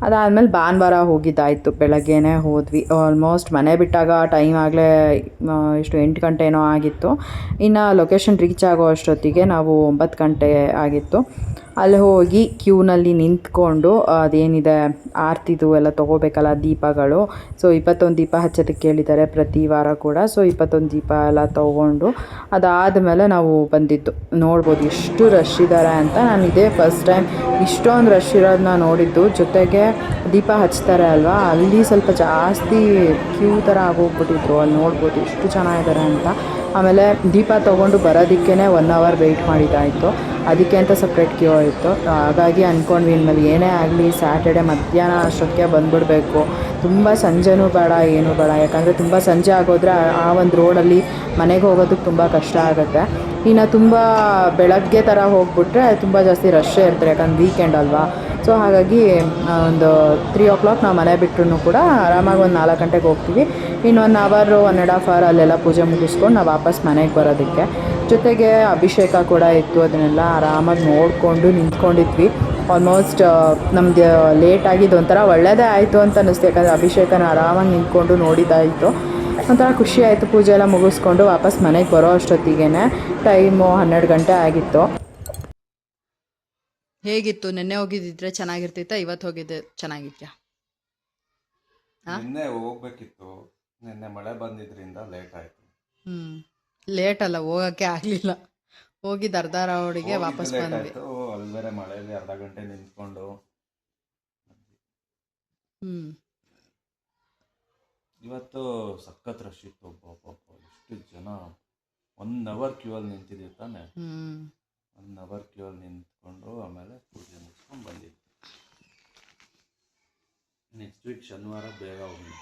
ಅದಾದಮೇಲೆ ಭಾನುವಾರ ಹೋಗಿದ್ದಾಯಿತು. ಬೆಳಗ್ಗೆನೇ ಹೋದ್ವಿ. ಆಲ್ಮೋಸ್ಟ್ ಮನೆ ಬಿಟ್ಟಾಗ ಟೈಮ್ ಆಗಲೇ ಎಷ್ಟು 8 ಗಂಟೆ ಏನೋ ಆಗಿತ್ತು. ಇನ್ನು ಲೊಕೇಶನ್ ರೀಚ್ ಆಗೋ ಅಷ್ಟೊತ್ತಿಗೆ ನಾವು 9 ಗಂಟೆ ಆಗಿತ್ತು. ಅಲ್ಲಿ ಹೋಗಿ ಕ್ಯೂನಲ್ಲಿ ನಿಂತ್ಕೊಂಡು ಅದೇನಿದೆ ಆರತಿದು ಎಲ್ಲ ತೊಗೋಬೇಕಲ್ಲ ದೀಪಗಳು. ಸೊ 21 ದೀಪ ಹಚ್ಚೋದಕ್ಕೆ ಹೇಳಿದ್ದಾರೆ ಪ್ರತಿ ವಾರ ಕೂಡ. ಸೊ 21 ದೀಪ ಎಲ್ಲ ತೊಗೊಂಡು ಅದಾದಮೇಲೆ ನಾವು ಬಂದಿದ್ದು. ನೋಡ್ಬೋದು ಎಷ್ಟು ರಶ್ ಇದ್ದಾರೆ ಅಂತ. ನಾನು ಇದೇ ಫಸ್ಟ್ ಟೈಮ್ ಇಷ್ಟೊಂದು ರಶ್ ಇರೋದನ್ನ ನೋಡಿದ್ದು. ಜೊತೆಗೆ ದೀಪ ಹಚ್ತಾರೆ ಅಲ್ವಾ, ಅಲ್ಲಿ ಸ್ವಲ್ಪ ಜಾಸ್ತಿ ಕ್ಯೂ ಥರ ಆಗೋಗ್ಬಿಟ್ಟಿದ್ರು. ಅಲ್ಲಿ ನೋಡ್ಬೋದು ಎಷ್ಟು ಚೆನ್ನಾಗಿದ್ದಾರೆ ಅಂತ. ಆಮೇಲೆ ದೀಪ ತೊಗೊಂಡು ಬರೋದಕ್ಕೇ 1 ಅವರ್ ವೆಯ್ಟ್ ಮಾಡಿದ್ದಾಯಿತು. ಅದಕ್ಕೆ ಅಂತ ಸಪ್ರೇಟ್ ಕ್ಯೂ ಇತ್ತು. ಹಾಗಾಗಿ ಅಂದ್ಕೊಂಡ್ವಿ ಇನ್ಮೇಲೆ ಏನೇ ಆಗಲಿ ಸ್ಯಾಟರ್ಡೆ ಮಧ್ಯಾಹ್ನ ಅಷ್ಟೊತ್ತಿಗೆ ಬಂದುಬಿಡ್ಬೇಕು. ತುಂಬ ಸಂಜೆನೂ ಬೇಡ ಏನೂ ಬೇಡ, ಯಾಕಂದರೆ ತುಂಬ ಸಂಜೆ ಆಗೋದ್ರೆ ಆ ಒಂದು ರೋಡಲ್ಲಿ ಮನೆಗೆ ಹೋಗೋದಕ್ಕೆ ತುಂಬ ಕಷ್ಟ ಆಗುತ್ತೆ. ಇನ್ನು ತುಂಬ ಬೆಳಗ್ಗೆ ಥರ ಹೋಗ್ಬಿಟ್ರೆ ತುಂಬ ಜಾಸ್ತಿ ರಶ್ಶೇ ಇರ್ತಾರೆ, ಯಾಕಂದ್ರೆ ವೀಕೆಂಡ್ ಅಲ್ವಾ. ಸೊ ಹಾಗಾಗಿ ಒಂದು 3 o'clock ನಾವು ಮನೆ ಬಿಟ್ಟರು ಕೂಡ ಆರಾಮಾಗಿ ಒಂದು 4 ಗಂಟೆಗೆ ಹೋಗ್ತೀವಿ. ಇನ್ನು 1 ಅವರ್ 1.5 hour ಅಲ್ಲೆಲ್ಲ ಪೂಜೆ ಮುಗಿಸ್ಕೊಂಡು ನಾವು ವಾಪಸ್ ಮನೆಗೆ ಬರೋದಕ್ಕೆ. ಜೊತೆಗೆ ಅಭಿಷೇಕ ಕೂಡ ಇತ್ತು, ಅದನ್ನೆಲ್ಲ ಆರಾಮಾಗಿ ನೋಡಿಕೊಂಡು ನಿಂತ್ಕೊಂಡಿದ್ವಿ. ಆಲ್ಮೋಸ್ಟ್ ನಮ್ದು ಲೇಟ್ ಆಗಿದ್ದು ಒಂಥರ ಒಳ್ಳೆಯದೇ ಆಯಿತು ಅಂತ ಅನ್ನಿಸ್ತು, ಯಾಕಂದರೆ ಅಭಿಷೇಕನ ಆರಾಮಾಗಿ ನಿಂತ್ಕೊಂಡು ನೋಡಿದ್ದಾಯಿತು. ಒಂಥರ ಖುಷಿ ಆಯಿತು. ಪೂಜೆ ಎಲ್ಲ ಮುಗಿಸ್ಕೊಂಡು ವಾಪಸ್ ಮನೆಗೆ ಬರೋ ಅಷ್ಟೊತ್ತಿಗೆ ಟೈಮು 12 ಗಂಟೆ ಆಗಿತ್ತು. ಹೇಗಿತ್ತು? ನಿನ್ನೆ ಹೋಗಿದ್ದಿದ್ರೆ ಚೆನ್ನಾಗಿರ್ತಿತ್ತ, ಇವತ್ತು ಹೋಗಿದ್ದೆ ಚೆನ್ನಾಗಿದ್ಯಾ? ನಿನ್ನೆ ಹೋಗ್ಬೇಕಿತ್ತು, ನಿನ್ನೆ ಮಳೆ ಬಂದಿದ್ರಿಂದ ಲೇಟ್ ಆಯಿತು. ಲೇಟ್ ಅಲ್ಲ, ಹೋಗೋಕ್ಕೆ ಆಗಲಿಲ್ಲ. ಹೋಗಿದ್ದು ಅರ್ಧ ರೋಡಿಗೆ ವಾಪಸ್ ಬಂದ್ವಿ. ಅಲ್ಲಿ ಬೇರೆ ಮಳೆಯಲ್ಲಿ ಅರ್ಧ ಗಂಟೆ ನಿಂತ್ಕೊಂಡು. ಇವತ್ತು ಸಖತ್ ರಶ್ ಇತ್ತು. ಎಷ್ಟು ಜನ, 1 ಅವರ್ ಕ್ಯೂ ಅಲ್ಲಿ ನಿಂತಿದ್ದೀವಿ ತಾನೆ. 1 ಅವರ್ ಕ್ಯೂ ಅಲ್ಲಿ ನಿಂತ್ಕೊಂಡು ಆಮೇಲೆ ಪೂಜೆ ಮುಗಿಸ್ಕೊಂಡು ಬಂದಿದ್ವಿ. ನೆಕ್ಸ್ಟ್ ವೀಕ್ ಶನಿವಾರ ಬೇಗ ಹೋಗಿ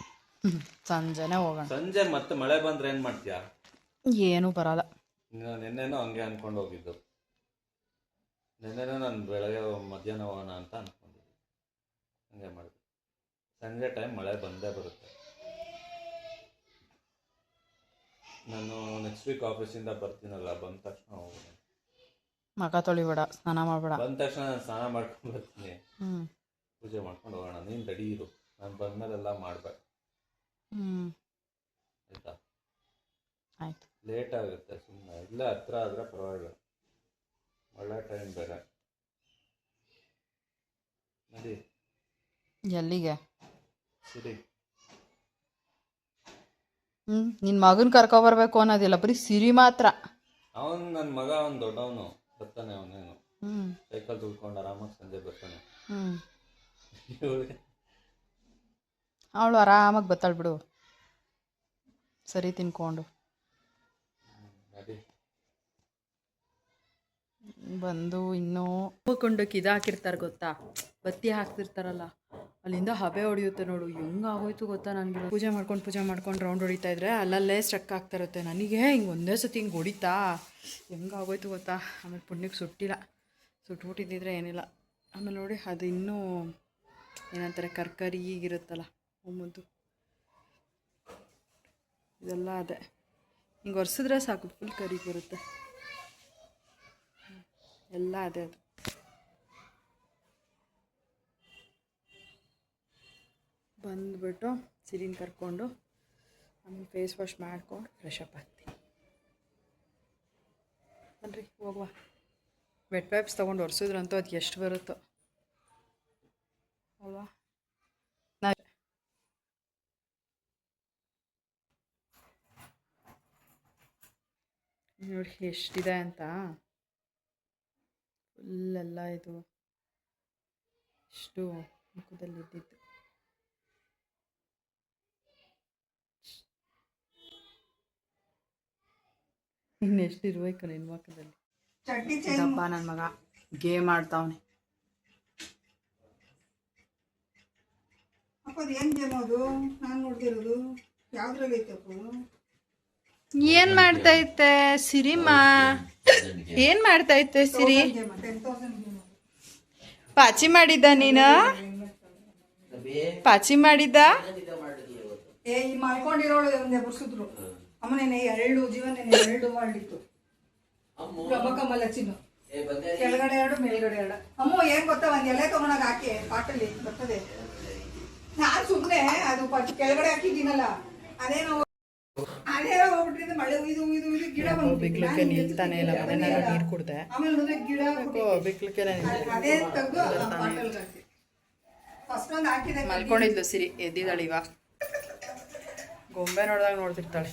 ಸಂಜೆನೆ ಹೋಗೋಣ. ಸಂಜೆ ಮತ್ತೆ ಮಳೆ ಬಂದ್ರೆ ಏನು ಮಾಡ್ತೀಯಾ? ಏನೂ ಬರಲ್ಲ. ನಿನ್ನೆನೂ ಹಂಗೆ ಅನ್ಕೊಂಡು ಹೋಗಿದ್ದು. ನಿನ್ನೆನೂ ನಾನು ಬೆಳಗ್ಗೆ ಮಧ್ಯಾಹ್ನ ಹೋಗೋಣ ಅಂತ ಅನ್ಕೊಂಡಿದ್ದೆ, ಹಂಗೆ ಮಾಡಿದೆ. ಸಂಜೆ ಟೈಮ್ ಮಳೆ ಬಂದೇ ಬರುತ್ತೆ. ನಾನು ನೆಕ್ಸ್ಟ್ ವೀಕ್ ಆಫೀಸಿಂದ ಬರ್ತೀನಲ್ಲ, ಬಂದ ತಕ್ಷಣ ಹೋಗೋಣ. ಮಗ ತೊಳಿಬೇಡ, ಸ್ನಾನ ಮಾಡಬೇಡ. ಬಂದ ತಕ್ಷಣ ನಾನು ಸ್ನಾನ ಮಾಡ್ಕೊಂಡು ಬರ್ತೀನಿ, ಪೂಜೆ ಮಾಡ್ಕೊಂಡು ಹೋಗೋಣ. ನೀನು ರೆಡಿ ಇರು, ನಾನು ಬಂದಮೇಲೆಲ್ಲ ಮಾಡಬೇಡ, ಆಯಿತಾ? ಆಯ್ತು. ಲೇಟ್ ಆಗುತ್ತೆ ಸುಮ್ಮನೆ. ಇಲ್ಲ ಹತ್ರ ಆದರೆ ಪರವಾಗಿಲ್ಲ, ಒಳ್ಳೆ ಟೈಮ್ ಬೇರೆ. ನಡಿ. ಎಲ್ಲಿಗೆ? ಸರಿ. ನಿನ್ನ ಮಗನ ಕರ್ಕೊಬರ್ಬೇಕು ಅನ್ನೋದಿಲ್ಲ, ಬರೀ ಸಿರಿ ಮಾತ್ರ. ಅವನು ನನ್ನ ಮಗ, ಅವನು ದೊಡ್ಡವನು, ಬರ್ತಾನೆ. ಅವನೇನು ಸೈಕಲ್ ತುಳ್ಕೊಂಡು ಆರಾಮಾಗಿ ಸಂಜೆ ಬರ್ತಾನೆ. ಅವಳು ಆರಾಮಾಗಿ ಬರ್ತಾಳೆ ಬಿಡು, ಸರಿ ತಿನ್ಕೊಂಡು. ಬಂದು ಇನ್ನೂ ಕೊಂಡಕ್ಕೆ ಇದು ಹಾಕಿರ್ತಾರೆ ಗೊತ್ತಾ, ಬತ್ತಿ ಹಾಕ್ತಿರ್ತಾರಲ್ಲ, ಅಲ್ಲಿಂದ ಹಬೆ ಹೊಡೆಯುತ್ತೆ ನೋಡು. ಹೆಂಗೆ ಆಗೋಯ್ತು ಗೊತ್ತಾ ನನಗೆ. ಪೂಜೆ ಮಾಡ್ಕೊಂಡು ರೌಂಡ್ ಹೊಡಿತಾ ಇದ್ರೆ ಅಲ್ಲಲ್ಲೇ ಸ್ಟ್ರಕ್ ಆಗ್ತಾ ಇರುತ್ತೆ. ನನಗೆ ಹಿಂಗೆ ಒಂದೇ ಸತಿ ಹಿಂಗೆ ಹೊಡಿತಾ ಹೆಂಗೆ ಆಗೋಯ್ತು ಗೊತ್ತಾ. ಆಮೇಲೆ ಪುಣ್ಯಕ್ಕೆ ಸುಟ್ಟಿಲ್ಲ, ಸುಟ್ಬಿಟ್ಟಿದ್ದಿದ್ರೆ ಏನಿಲ್ಲ. ಆಮೇಲೆ ನೋಡಿ ಅದು ಇನ್ನೂ ಏನಂತಾರೆ ಕರ್ಕರಿ ಈಗಿರುತ್ತಲ್ಲ ಒಮ್ಮದ್ದು, ಇದೆಲ್ಲ ಅದೇ ಹಿಂಗೆ ಒರೆಸಿದ್ರೆ ಸಾಕು ಫುಲ್ ಕರಿ ಬರುತ್ತೆ. ಎಲ್ಲ ಅದೇ ಅದು. ಬಂದುಬಿಟ್ಟು ಸಿರಿನ ಕರ್ಕೊಂಡು ಆಮೇಲೆ ಫೇಸ್ ವಾಶ್ ಮಾಡ್ಕೊಂಡು ಫ್ರೆಶ್ ಅಪ್ ಆಗ್ತೀನಿ. ಬನ್ನಿರಿ ಹೋಗುವ. ವೆಟ್ ವೈಪ್ಸ್ ತೊಗೊಂಡು ಒರೆಸಿದ್ರಂತೂ ಅದು ಎಷ್ಟು ಬರುತ್ತೋ ಅಲ್ವಾ. ನೋಡಿ ಎಷ್ಟಿದೆ ಅಂತ, ಫುಲ್ಲೆಲ್ಲ ಇದು ಇಷ್ಟು ಮುಖದಲ್ಲಿ ಇದ್ದಿದ್ದು. ಇನ್ನೆಷ್ಟು ಇರ್ಬೇಕು ನಿನ್ನ ಮುಖದಲ್ಲಿ. ಹಬ್ಬ ನನ್ನ ಮಗ ಗೇಮ್ ಆಡ್ತಾವನೆ. ಅಪ್ಪದು ಏನು ಗೇಮ್ ಅದು ನಾನು ನೋಡ್ತಿರೋದು ಯಾವ್ದ್ರಲ್ಲಿ ಐತೆ ಅಪ್ಪು ಏನ್ ಮಾಡ್ತಾ ಇತ್ತೆ ಸಿರಿಮ್ಮ? ಏನ್ ಮಾಡ್ತಾ ಇತ್ತೆ ಸಿರಿ? ಗೇಮ್ 10,000 ಗೇಮ್ ಪಾಚಿ ಮಾಡಿದ್ದ ನೀನು? ಪಾಚಿ ಮಾಡಿದ್ದ? ಈ ಮಾಡ್ಕೊಂಡಿರೋಳು ಒಂದೇ ಬರ್ಸಿದ್ರು ಅಮ್ಮನೇನೆ 2 ಜೀವನ 2 ಮಾಡಿತ್ತು ಕಮಲ ಚಿನ್ನು ಕೆಳಗಡೆ 2 ಮೇಲ್ಗಡೆ 2 ಅಮ್ಮ ಏನ್ ಗೊತ್ತಾ ಒಂದ್ ಎಲೆ ತಗೊಂಡಾಗ ಹಾಕಿ ಪಾಟಲ್ಲಿ ಬರ್ತದೆ ನಾನ್ ಸುಮ್ನೆ ಅದು ಕೆಳಗಡೆ ಹಾಕಿದ್ದೀನಲ್ಲ ಅದೇನೋ ಹೋಗ್ಬಿಟ್ರಿಂದ ಮಳೆ ಇದು ಗಿಡ ಬಿಕ್ಲಕ್ಕೆ ನಿಲ್ತಾನೆ ಇಲ್ಲ, ಮನೆಯಲ್ಲ ನೀರು ಕುಡ್ದೆ ಆಮೇಲೆ ನೋಡಿದ್ರೆ ಗಿಡ ಬಿಕ್ಲಕ್ಕೆ ಅದೇ ತೆಗ್ದು ಬಾಟಲ್ಗೆ ಹಾಕಿ ಫಸ್ಟ್ ಒಂದು ಹಾಕಿದೆ ಮಲ್ಕೊಂಡಿದ್ಲು ಸಿರಿ, ಎದ್ದಿದ್ದಾಳೆ ಇವಾಗ. ಗೊಂಬೆ ನೋಡಿದಾಗ ನೋಡ್ತಿರ್ತಾಳೆ.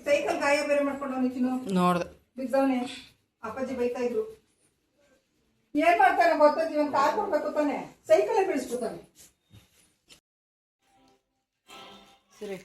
ಸೈಕಲ್ ಗಾಯ ಬೇರೆ ಮಾಡ್ಕೊಂಡು ಚಿನ್ನು ನೋಡ್ದೆ ಬಿದ್ದವನೇ. ಅಪ್ಪಾಜಿ ಬೈತಾ ಇದ್ರು ಏನ್ ಮಾಡ್ತಾನೆ ಗೊತ್ತ, ಜೀವನ್ ಕಾರ್ ಕೊಡ್ಬೇಕು ತಾನೆ, ಸೈಕಲ್ ಬೀಳಿಸ್ಬಿಡ್ತಾನೆ. ಸಿರಿ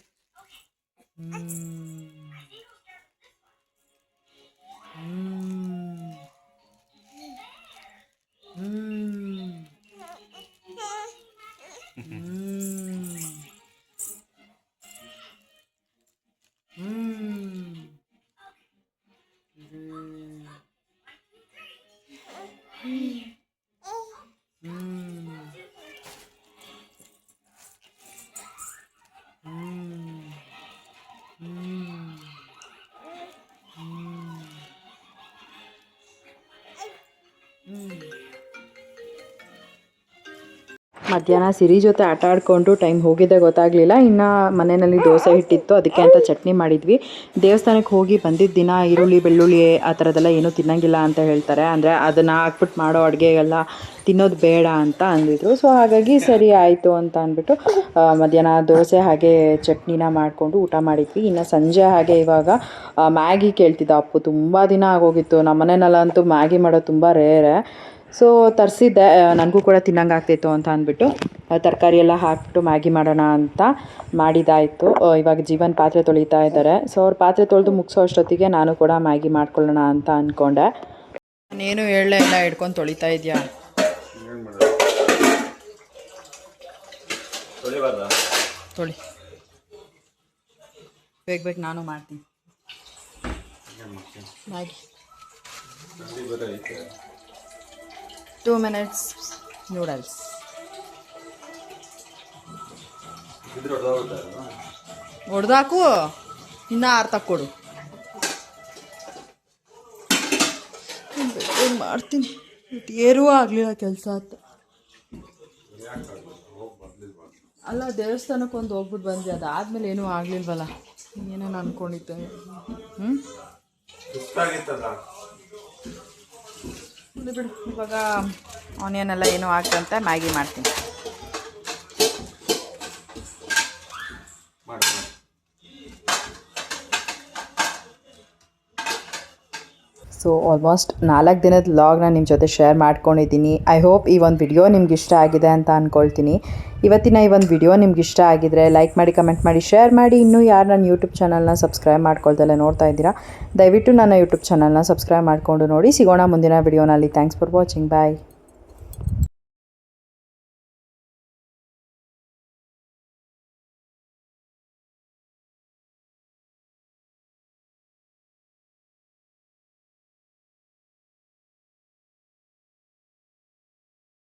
ಮಧ್ಯಾಹ್ನ ಸಿರಿ ಜೊತೆ ಆಟ ಆಡಿಕೊಂಡು ಟೈಮ್ ಹೋಗಿದ್ದೆ ಗೊತ್ತಾಗಲಿಲ್ಲ. ಇನ್ನು ಮನೆಯಲ್ಲಿ ದೋಸೆ ಹಿಟ್ಟಿತ್ತು, ಅದಕ್ಕೆ ಅಂತ ಚಟ್ನಿ ಮಾಡಿದ್ವಿ. ದೇವಸ್ಥಾನಕ್ಕೆ ಹೋಗಿ ಬಂದಿದ್ದ ದಿನ ಈರುಳ್ಳಿ ಬೆಳ್ಳುಳ್ಳಿ ಆ ಥರದ್ದೆಲ್ಲ ಏನೂ ತಿನ್ನಂಗಿಲ್ಲ ಅಂತ ಹೇಳ್ತಾರೆ. ಅಂದರೆ ಅದನ್ನು ಹಾಕ್ಬಿಟ್ಟು ಮಾಡೋ ಅಡುಗೆಗೆಲ್ಲ ತಿನ್ನೋದು ಬೇಡ ಅಂತ ಅಂದಿದ್ರು. ಸೊ ಹಾಗಾಗಿ ಸರಿ ಆಯಿತು ಅಂತ ಅಂದ್ಬಿಟ್ಟು ಮಧ್ಯಾಹ್ನ ದೋಸೆ ಹಾಗೆ ಚಟ್ನಿನ ಮಾಡಿಕೊಂಡು ಊಟ ಮಾಡಿದ್ವಿ. ಇನ್ನು ಸಂಜೆ ಹಾಗೆ ಇವಾಗ ಮ್ಯಾಗಿ ಕೇಳ್ತಿದ್ದ ಅಪ್ಪು. ತುಂಬ ದಿನ ಆಗೋಗಿತ್ತು. ನಮ್ಮ ಮನೆಯಲ್ಲಂತೂ ಮ್ಯಾಗಿ ಮಾಡೋದು ತುಂಬ ರೇರೆ. ಸೊ ತರಿಸಿದ್ದೆ, ನನಗೂ ಕೂಡ ತಿನ್ನಂಗೆ ಆಗ್ತಿತ್ತು ಅಂತ ಅಂದ್ಬಿಟ್ಟು ತರಕಾರಿ ಎಲ್ಲ ಹಾಕ್ಬಿಟ್ಟು ಮ್ಯಾಗಿ ಮಾಡೋಣ ಅಂತ ಮಾಡಿದ್ದಾಯಿತು. ಇವಾಗ ಜೀವನ್ ಪಾತ್ರೆ ತೊಳಿತಾ ಇದ್ದಾರೆ. ಸೊ ಅವ್ರು ಪಾತ್ರೆ ತೊಳೆದು ಮುಗಿಸೋ ಅಷ್ಟೊತ್ತಿಗೆ ನಾನು ಕೂಡ ಮ್ಯಾಗಿ ಮಾಡ್ಕೊಳ್ಳೋಣ ಅಂತ ಅಂದ್ಕೊಂಡೆ. ನೀನು ಎಳ್ಳೆ ಎಲ್ಲ ಹಿಡ್ಕೊಂಡು ತೊಳಿತಾ ಇದೆಯಾ? ತೊಳಿ ಬೇಗ ನಾನು ಮಾಡ್ತೀನಿ ಮ್ಯಾಗಿ. 2 minutes noodles. ಹೊಡೆದಾಕು, ಇನ್ನೂ 6 ತಕ್ಕೊಡು. ಮಾಡ್ತೀನಿ, ಏರೂ ಆಗಲಿಲ್ಲ ಕೆಲಸ ಅಂತ. ಅಲ್ಲ, ದೇವಸ್ಥಾನಕ್ಕೆ ಒಂದು ಹೋಗ್ಬಿಟ್ಟು ಬಂದ್ವಿ, ಅದಾದಮೇಲೆ ಏನೂ ಆಗಲಿಲ್ವಲ್ಲ, ಏನೇನು ಅಂದ್ಕೊಂಡಿದ್ದೆ. ಬಿಡು, ಇವಾಗ ಆನಿಯನ್ ಎಲ್ಲ ಏನೂ ಆಗ್ತಂತ ಮ್ಯಾಗಿ ಮಾಡ್ತೀನಿ. ಸೊ ಆಲ್ಮೋಸ್ಟ್ 4 ದಿನದ ವ್ಲಾಗ್ನ ನಿಮ್ಮ ಜೊತೆ ಶೇರ್ ಮಾಡ್ಕೊಂಡಿದ್ದೀನಿ. ಐ ಹೋಪ್ ಈ ಒಂದು ವಿಡಿಯೋ ನಿಮ್ಗೆ ಇಷ್ಟ ಆಗಿದೆ ಅಂತ ಅಂದ್ಕೊಳ್ತೀನಿ. ಇವತ್ತಿನ ಈ ಒಂದು ವಿಡಿಯೋ ನಿಮ್ಗೆ ಇಷ್ಟ ಆಗಿದ್ರೆ ಲೈಕ್ ಮಾಡಿ, ಕಮೆಂಟ್ ಮಾಡಿ, ಶೇರ್ ಮಾಡಿ. ಇನ್ನೂ ಯಾರು ನನ್ನ ಯೂಟ್ಯೂಬ್ ಚಾನಲ್ನ ಸಬ್ಸ್ಕ್ರೈಬ್ ಮಾಡ್ಕೊಳ್ದಲ್ಲೇ ನೋಡ್ತಾ ಇದ್ದೀರಾ, ದಯವಿಟ್ಟು ನನ್ನ ಯೂಟ್ಯೂಬ್ ಚಾನಲ್ನ ಸಬ್ಸ್ಕ್ರೈಬ್ ಮಾಡಿಕೊಂಡು ನೋಡಿ. ಸಿಗೋಣ ಮುಂದಿನ ವಿಡಿಯೋನಲ್ಲಿ. Thanks for watching. ಬಾಯ್.